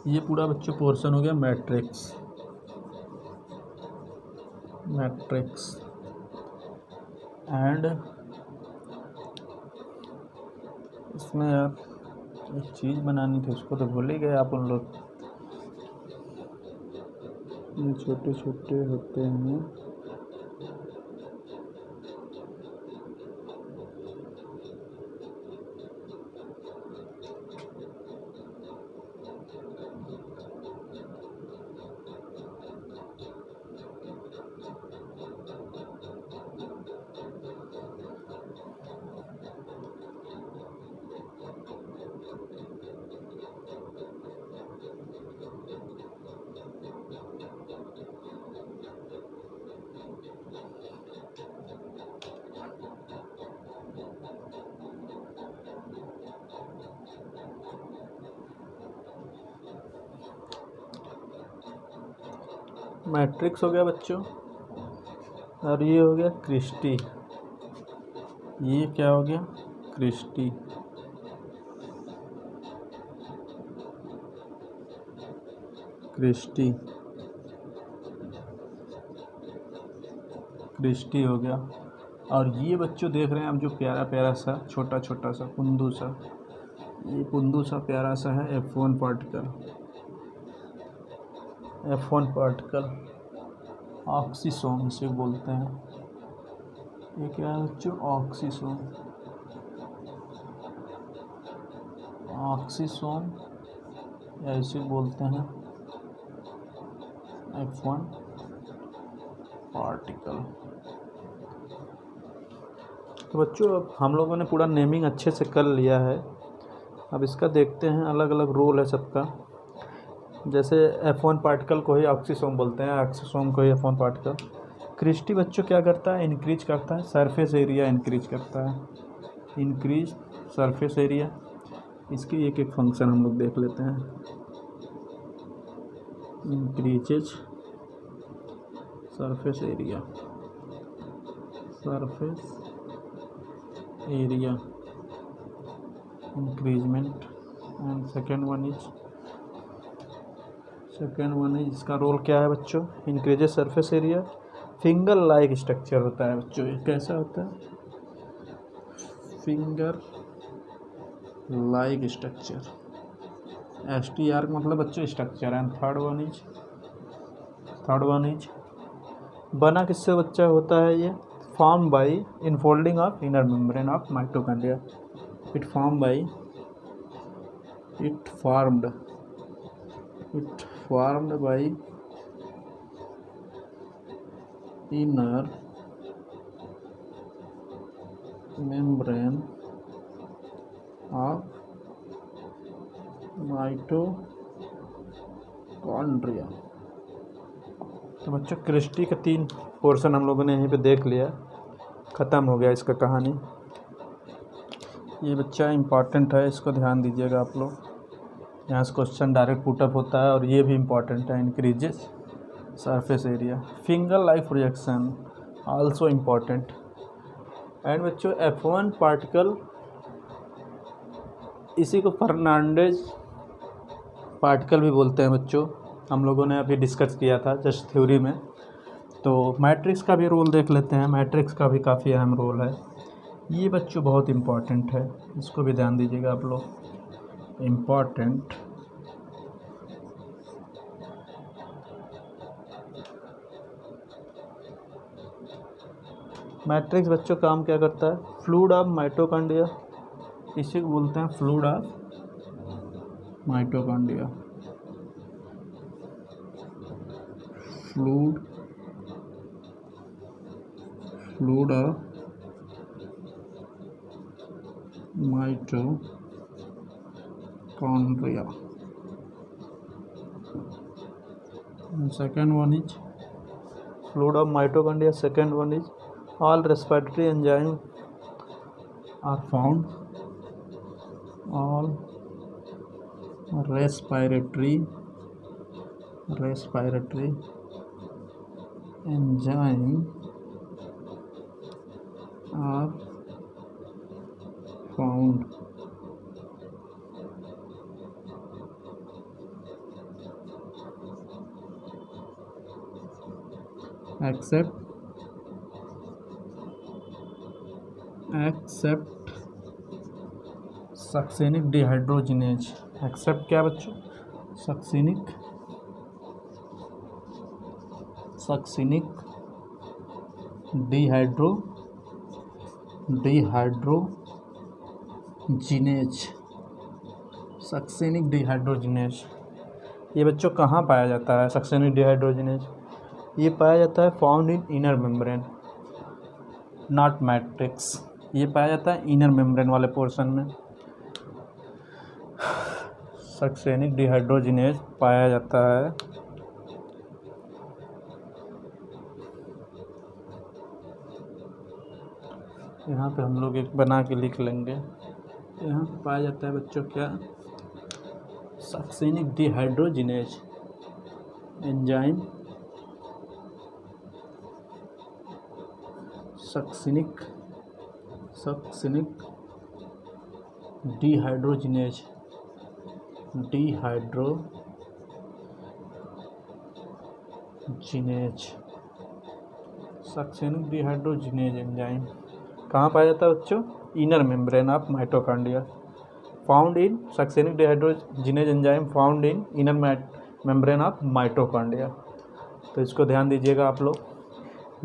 ये पूरा बच्चों पोर्शन हो गया मैट्रिक्स। एंड इसमें यार एक चीज़ बनानी थी, उसको तो भूल ही गए आप उन लोग। ये छोटे छोटे होते हैं। मैट्रिक्स हो गया बच्चों। और ये हो गया क्रिस्टी। ये क्या हो गया? क्रिस्टी। क्रिस्टी हो गया। और ये बच्चों देख रहे हैं आप जो प्यारा प्यारा सा छोटा छोटा सा पुंदू सा, ये पुंदू सा प्यारा सा है F1 पार्टिकल। ऑक्सीसोम इसे बोलते हैं। ये क्या है बच्चों? ऑक्सीसोम या इसे बोलते हैं F1 पार्टिकल। तो बच्चों अब हम लोगों ने पूरा नेमिंग अच्छे से कर लिया है। अब इसका देखते हैं, अलग अलग रोल है सबका। जैसे F1 पार्टिकल को ही ऑक्सीसोम बोलते हैं, ऑक्सीसोम को ही F1 पार्टिकल। क्रिस्टी बच्चों क्या करता है? इंक्रीज करता है सरफेस एरिया, इंक्रीज करता है। Increase surface area. इसकी एक एक फंक्शन हम लोग देख लेते हैं। Increases surface area. Surface area increment and second one is इसका रोल क्या है बच्चों, increases surface area. Finger like structure होता है बच्चों, ये कैसा होता है, फिंगर लाइक स्ट्रक्चर, STR का मतलब बच्चों structure. And third one is बना किससे बच्चा होता है, ये form by infolding of inner membrane of mitochondria. It formed by inner membrane of mitochondria. तो बच्चों क्रिस्टी का 3 पोर्शन हम लोगों ने यहीं पे देख लिया, ख़त्म हो गया इसका कहानी। ये बच्चा इम्पॉर्टेंट है, इसको ध्यान दीजिएगा आप लोग, यहाँ से क्वेश्चन डायरेक्ट पुटअप होता है और ये भी इम्पॉर्टेंट है, increases surface area. Finger like projection also important. And बच्चों F1 पार्टिकल, इसी को फर्नांडेज पार्टिकल भी बोलते हैं बच्चों, हम लोगों ने अभी डिस्कस किया था जस्ट थ्योरी में। तो मैट्रिक्स का भी रोल देख लेते हैं, मैट्रिक्स का भी काफ़ी अहम रोल है, ये बच्चों बहुत इम्पॉर्टेंट है, इसको भी ध्यान दीजिएगा आप लोग, इम्पॉर्टेंट। मैट्रिक्स बच्चों काम क्या करता है, फ्लूइड ऑफ माइटोकॉन्ड्रिया, इसी को बोलते हैं fluid of mitochondria. Fluid of mitochondria. Second one is fluid of mitochondria. Second one is all respiratory enzymes are found. All respiratory enzymes are found. Except succinic dehydrogenase. Except क्या बच्चों, succinic dehydrogenase. ये बच्चों कहाँ पाया जाता है succinic dehydrogenase, ये पाया जाता है found in inner membrane, not matrix. ये पाया जाता है इनर मेम्ब्रेन वाले पोर्शन में, सक्सेनिक डिहाइड्रोजिनेज पाया जाता है यहाँ पे हम लोग एक बना के लिख लेंगे। यहाँ पे पाया जाता है बच्चों क्या, succinic dehydrogenase enzyme, succinic dehydrogenase succinic dehydrogenase enzyme कहाँ पाया जाता है बच्चों, inner membrane of mitochondria. Found in succinic dehydrogenase enzyme found in inner membrane of mitochondria. तो इसको ध्यान दीजिएगा आप लोग।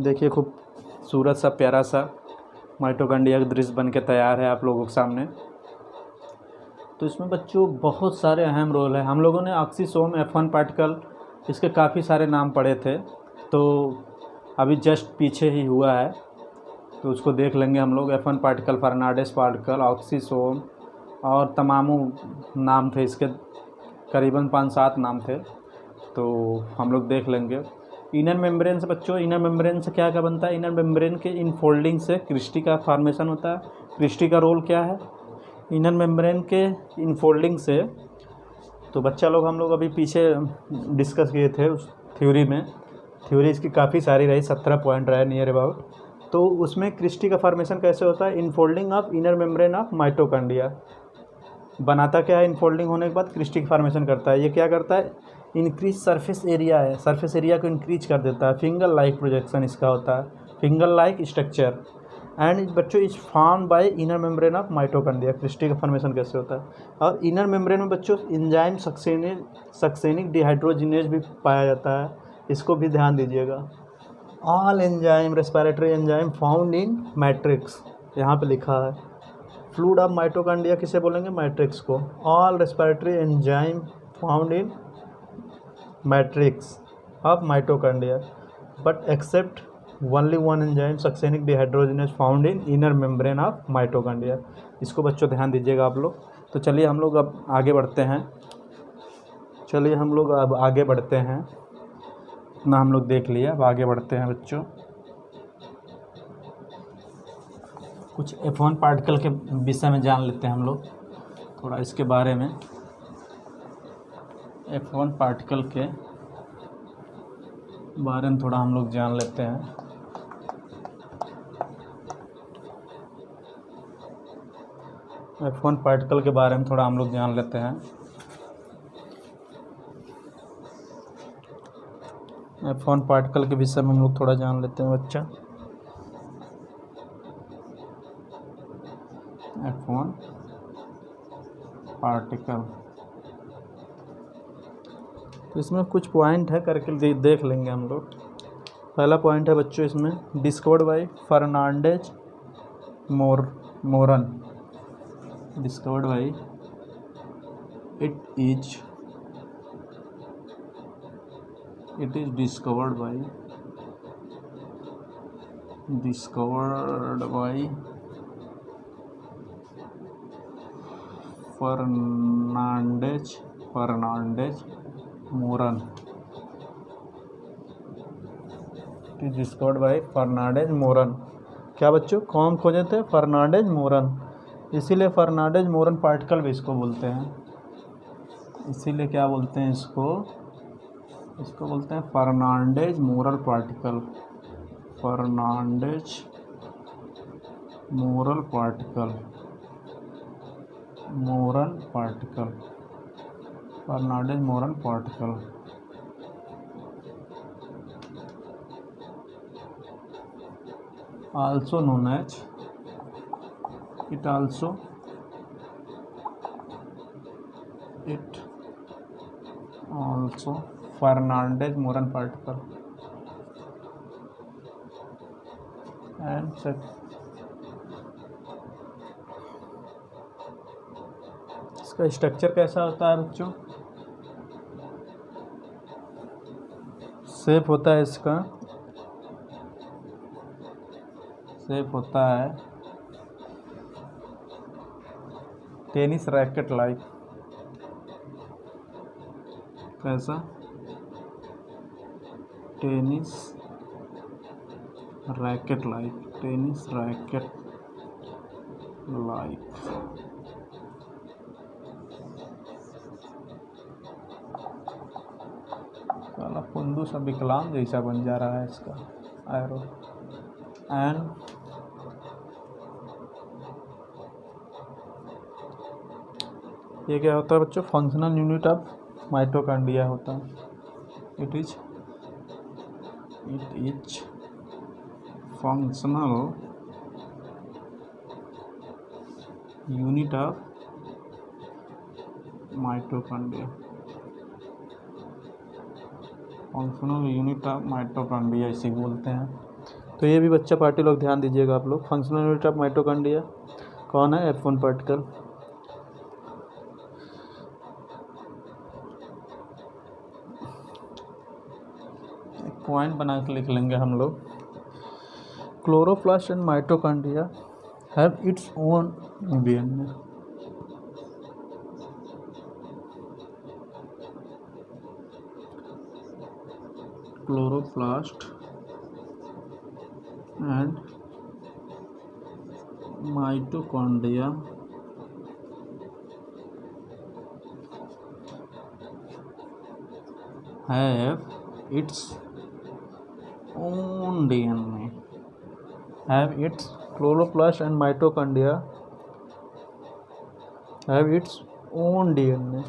देखिए खूबसूरत सा प्यारा सा माइटोकॉन्ड्रिया का दृश्य बन के तैयार है आप लोगों के सामने। तो इसमें बच्चों बहुत सारे अहम रोल है। हम लोगों ने ऑक्सीसोम F1 पार्टिकल, इसके काफ़ी सारे नाम पढ़े थे, तो अभी जस्ट पीछे ही हुआ है, तो उसको देख लेंगे हम लोग। F1 particle, Fernandez particle, oxysome और तमामों नाम थे इसके, करीबन 5-7 नाम थे, तो हम लोग देख लेंगे। इनर मेम्ब्रेन से बच्चों, इनर मेम्ब्रेन से क्या क्या बनता है, इनर मेम्ब्रेन के इनफोल्डिंग से क्रिस्टी का फॉर्मेशन होता है। क्रिस्टी का रोल क्या है, इनर मेम्ब्रेन के इनफोल्डिंग से, तो बच्चा लोग हम लोग अभी पीछे डिस्कस किए थे उस थ्योरी में। थ्योरी इसकी काफ़ी सारी रही, 17 पॉइंट रहे नियर अबाउट, तो उसमें क्रिस्टी का फॉर्मेशन कैसे होता है, infolding of inner membrane of mitochondria. बनाता क्या है, इनफोल्डिंग होने के बाद क्रिस्टी का फॉर्मेशन करता है। ये क्या करता है, इंक्रीज सरफेस एरिया है, सरफेस एरिया को इंक्रीज कर देता है। फिंगर लाइक प्रोजेक्शन इसका होता है, फिंगर लाइक स्ट्रक्चर। एंड बच्चों is form by inner membrane of mitochondria. Cristae का फॉर्मेशन कैसे होता है, और इनर मेम्ब्रेन में बच्चों एंजाइम सक्सेनिक डिहाइड्रोजिनेज भी पाया जाता है, इसको भी ध्यान दीजिएगा। All enzyme respiratory enzyme found in matrix, यहाँ पे लिखा है। फ्लूइड ऑफ माइटोकॉन्ड्रिया किसे बोलेंगे, मैट्रिक्स को। All respiratory enzyme found in matrix of mitochondria but except only one enzyme succinic dehydrogenase found in inner membrane of mitochondria. इसको बच्चों ध्यान दीजिएगा आप लोग। तो चलिए हम लोग अब आगे बढ़ते हैं, इतना हम लोग देख लिया, अब आगे बढ़ते हैं बच्चों। कुछ F1 पार्टिकल के विषय में जान लेते हैं हम लोग थोड़ा, इसके बारे में। F1 पार्टिकल के बारे में थोड़ा हम लोग जान लेते हैं। F1 पार्टिकल के बारे में थोड़ा हम लोग जान लेते हैं। F1 पार्टिकल के विषय में हम लोग थोड़ा जान लेते हैं बच्चा। F1 पार्टिकल, तो इसमें कुछ पॉइंट है, करके देख लेंगे हम लोग। पहला पॉइंट है बच्चों इसमें, discovered by Fernandez Moran. Discovered by, it is discovered by Fernandez Moran. Discovered by Fernandez Moran. क्या बच्चों, कौन खोजे थे, फर्नांडेज मोरन। इसीलिए फर्नांडेज मोरन पार्टिकल भी इसको बोलते हैं। इसीलिए क्या बोलते हैं इसको बोलते हैं Fernandez moral particle. Fernandez moral particle, Fernandez moral particle. also known as Fernandez Moran particle and इसका स्ट्रक्चर कैसा होता है बच्चों, शेप होता है इसका, शेप होता है टेनिस रैकेट लाइक। कैसा, टेनिस रैकेट लाइक। साला फुंदू सा विकलांग जैसा बन जा रहा है इसका एरो। एंड ये क्या होता है बच्चों, फंक्शनल यूनिट ऑफ माइटोकॉन्ड्रिया होता है। It is functional unit of mitochondria. Functional unit of mitochondria इसी बोलते हैं। तो ये भी बच्चा पार्टी लोग ध्यान दीजिएगा आप लोग। फंक्शनल यूनिट ऑफ माइटोकॉन्ड्रिया कौन है, F1 पार्टिकल। पॉइंट बना के लिख लेंगे हम लोग। Chloroplast and mitochondria have its own DNA. Chloroplast and mitochondria have its own DNA। have its chloroplast and mitochondria have its own DNA.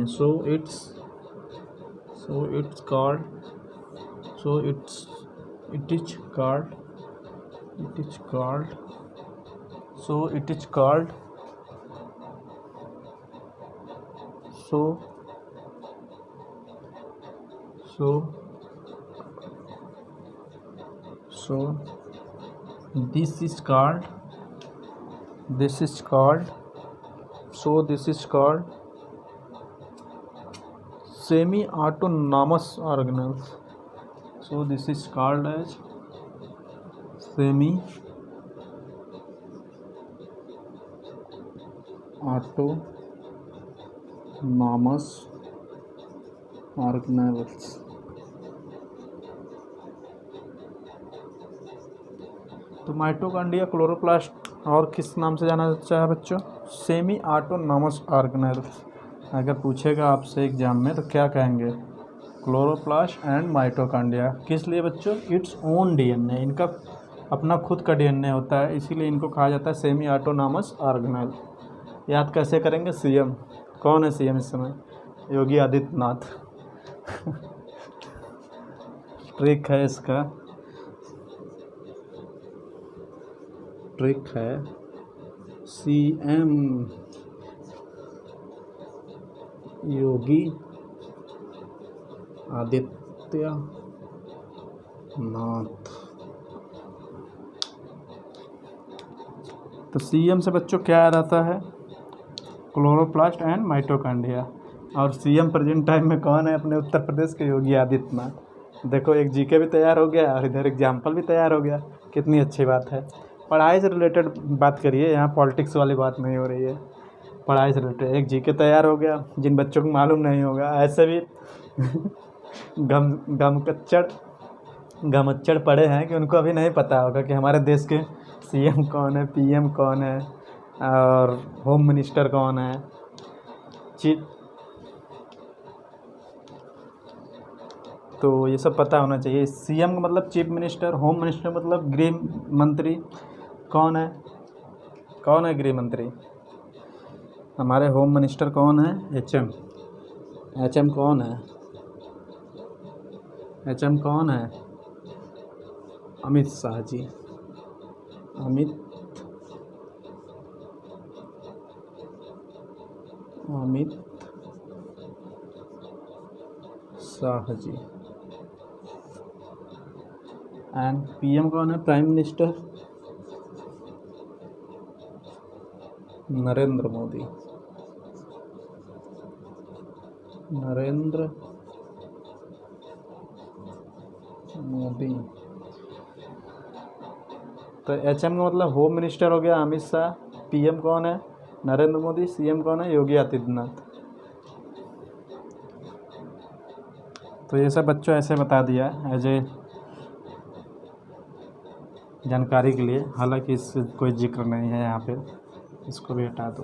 So it's called it is called so it is called so so so this is called semi autonomous organelles. So this is called as semi autonomous organelles. तो mitochondria, chloroplast और किस नाम से जाना जाता है बच्चों? Semi autonomous organelles. अगर पूछेगा आपसे एग्जाम में तो क्या कहेंगे? Chloroplast and mitochondria. किस लिए बच्चों? इट्स ओन डीएनए, इनका अपना खुद का डीएनए होता है, इसीलिए इनको कहा जाता है सेमी ऑटोनॉमस ऑर्गेनेल। याद कैसे करेंगे? सीएम कौन है? सीएम इस समय योगी आदित्यनाथ। ट्रिक है इसका, ट्रिक है सीएम योगी आदित्यनाथ। तो सीएम से बच्चों क्या याद आता है? Chloroplast and mitochondria. और सीएम प्रेजेंट टाइम में कौन है अपने उत्तर प्रदेश के? योगी आदित्यनाथ। देखो, एक जीके भी तैयार हो गया और इधर एग्जाम्पल भी तैयार हो गया। कितनी अच्छी बात है। पढ़ाई से रिलेटेड बात करिए, यहाँ पॉलिटिक्स वाली बात नहीं हो रही है। पढ़ाई से रिलेटेड एक जीके तैयार हो गया। जिन बच्चों को मालूम नहीं होगा, ऐसे भी गमच्चड़ पढ़े हैं कि उनको अभी नहीं पता होगा कि हमारे देश के सीएम कौन है, पीएम कौन है और होम मिनिस्टर कौन है। तो ये सब पता होना चाहिए। सीएम का मतलब चीफ मिनिस्टर, होम मिनिस्टर मतलब गृह मंत्री। कौन है गृह मंत्री? हमारे होम मिनिस्टर कौन है? एचएम कौन है? अमित शाह जी। अमित शाह जी। एंड पीएम कौन है? Prime minister Narendra Modi. तो एचएम का मतलब होम मिनिस्टर हो गया अमित शाह, पीएम कौन है? नरेंद्र मोदी, सीएम कौन है? योगी आदित्यनाथ। तो ये सब बच्चों ऐसे बता दिया एज ए जानकारी के लिए, हालांकि इससे कोई जिक्र नहीं है यहाँ पे, इसको भी हटा दो।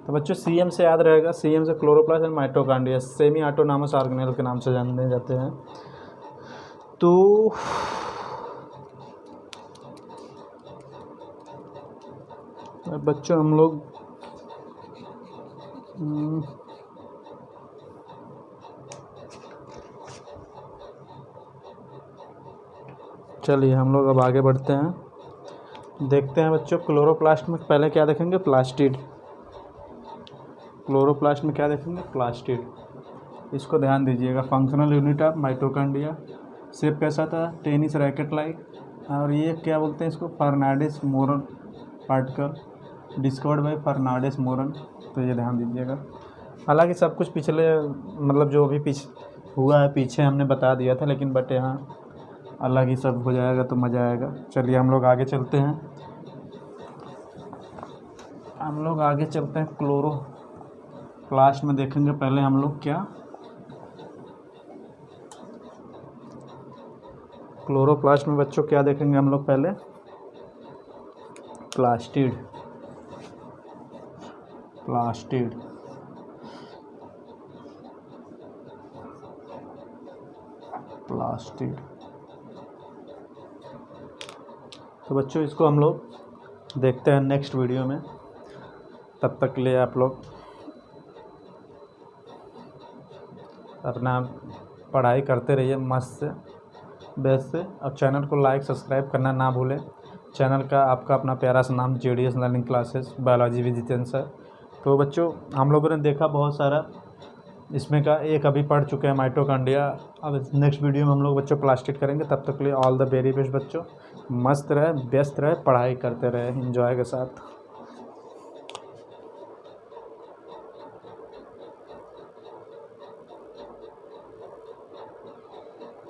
तो बच्चों सीएम से याद रहेगा, सीएम से chloroplast and mitochondria semi autonomous organelle के नाम से जाने जाते हैं। तो बच्चों हम लोग चलिए हम लोग अब आगे बढ़ते हैं। देखते हैं बच्चों क्लोरोप्लास्ट में पहले क्या देखेंगे? प्लास्टिड। क्लोरोप्लास्ट में क्या देखेंगे? प्लास्टिड। इसको ध्यान दीजिएगा। Functional unit of mitochondria. Shape कैसा था? Tennis racket like. और ये क्या बोलते हैं इसको? फर्नांडिस मोरन पार्टिकल, डिस्कवर्ड बाय फर्नांडिस मोरन। तो ये ध्यान दीजिएगा। हालांकि सब कुछ पिछले मतलब जो भी हुआ है पीछे हमने बता दिया था, लेकिन बट यहाँ अलग ही सब हो जाएगा तो मज़ा आएगा। चलिए हम लोग आगे चलते हैं। क्लोरोप्लास्ट में देखेंगे पहले हम लोग क्या? क्लोरोप्लास्ट में बच्चों क्या देखेंगे हम लोग? पहले प्लास्टिड। प्लास्टिड। तो बच्चों इसको हम लोग देखते हैं नेक्स्ट वीडियो में। तब तक के लिए आप लोग अपना पढ़ाई करते रहिए मस्त से बेस्ट से, और चैनल को लाइक सब्सक्राइब करना ना भूलें। चैनल का आपका अपना प्यारा सा नाम JDS learning classes biology with Jitendra sir. तो बच्चों हम लोगों ने देखा बहुत सारा, इसमें का एक अभी पढ़ चुके हैं माइटोकॉन्ड्रिया। अब नेक्स्ट वीडियो में हम लोग बच्चों प्लास्टिड करेंगे। तब तक के लिए ऑल द वेरी बेस्ट बच्चों, मस्त रहे, व्यस्त रहे, पढ़ाई करते रहे एंजॉय के साथ।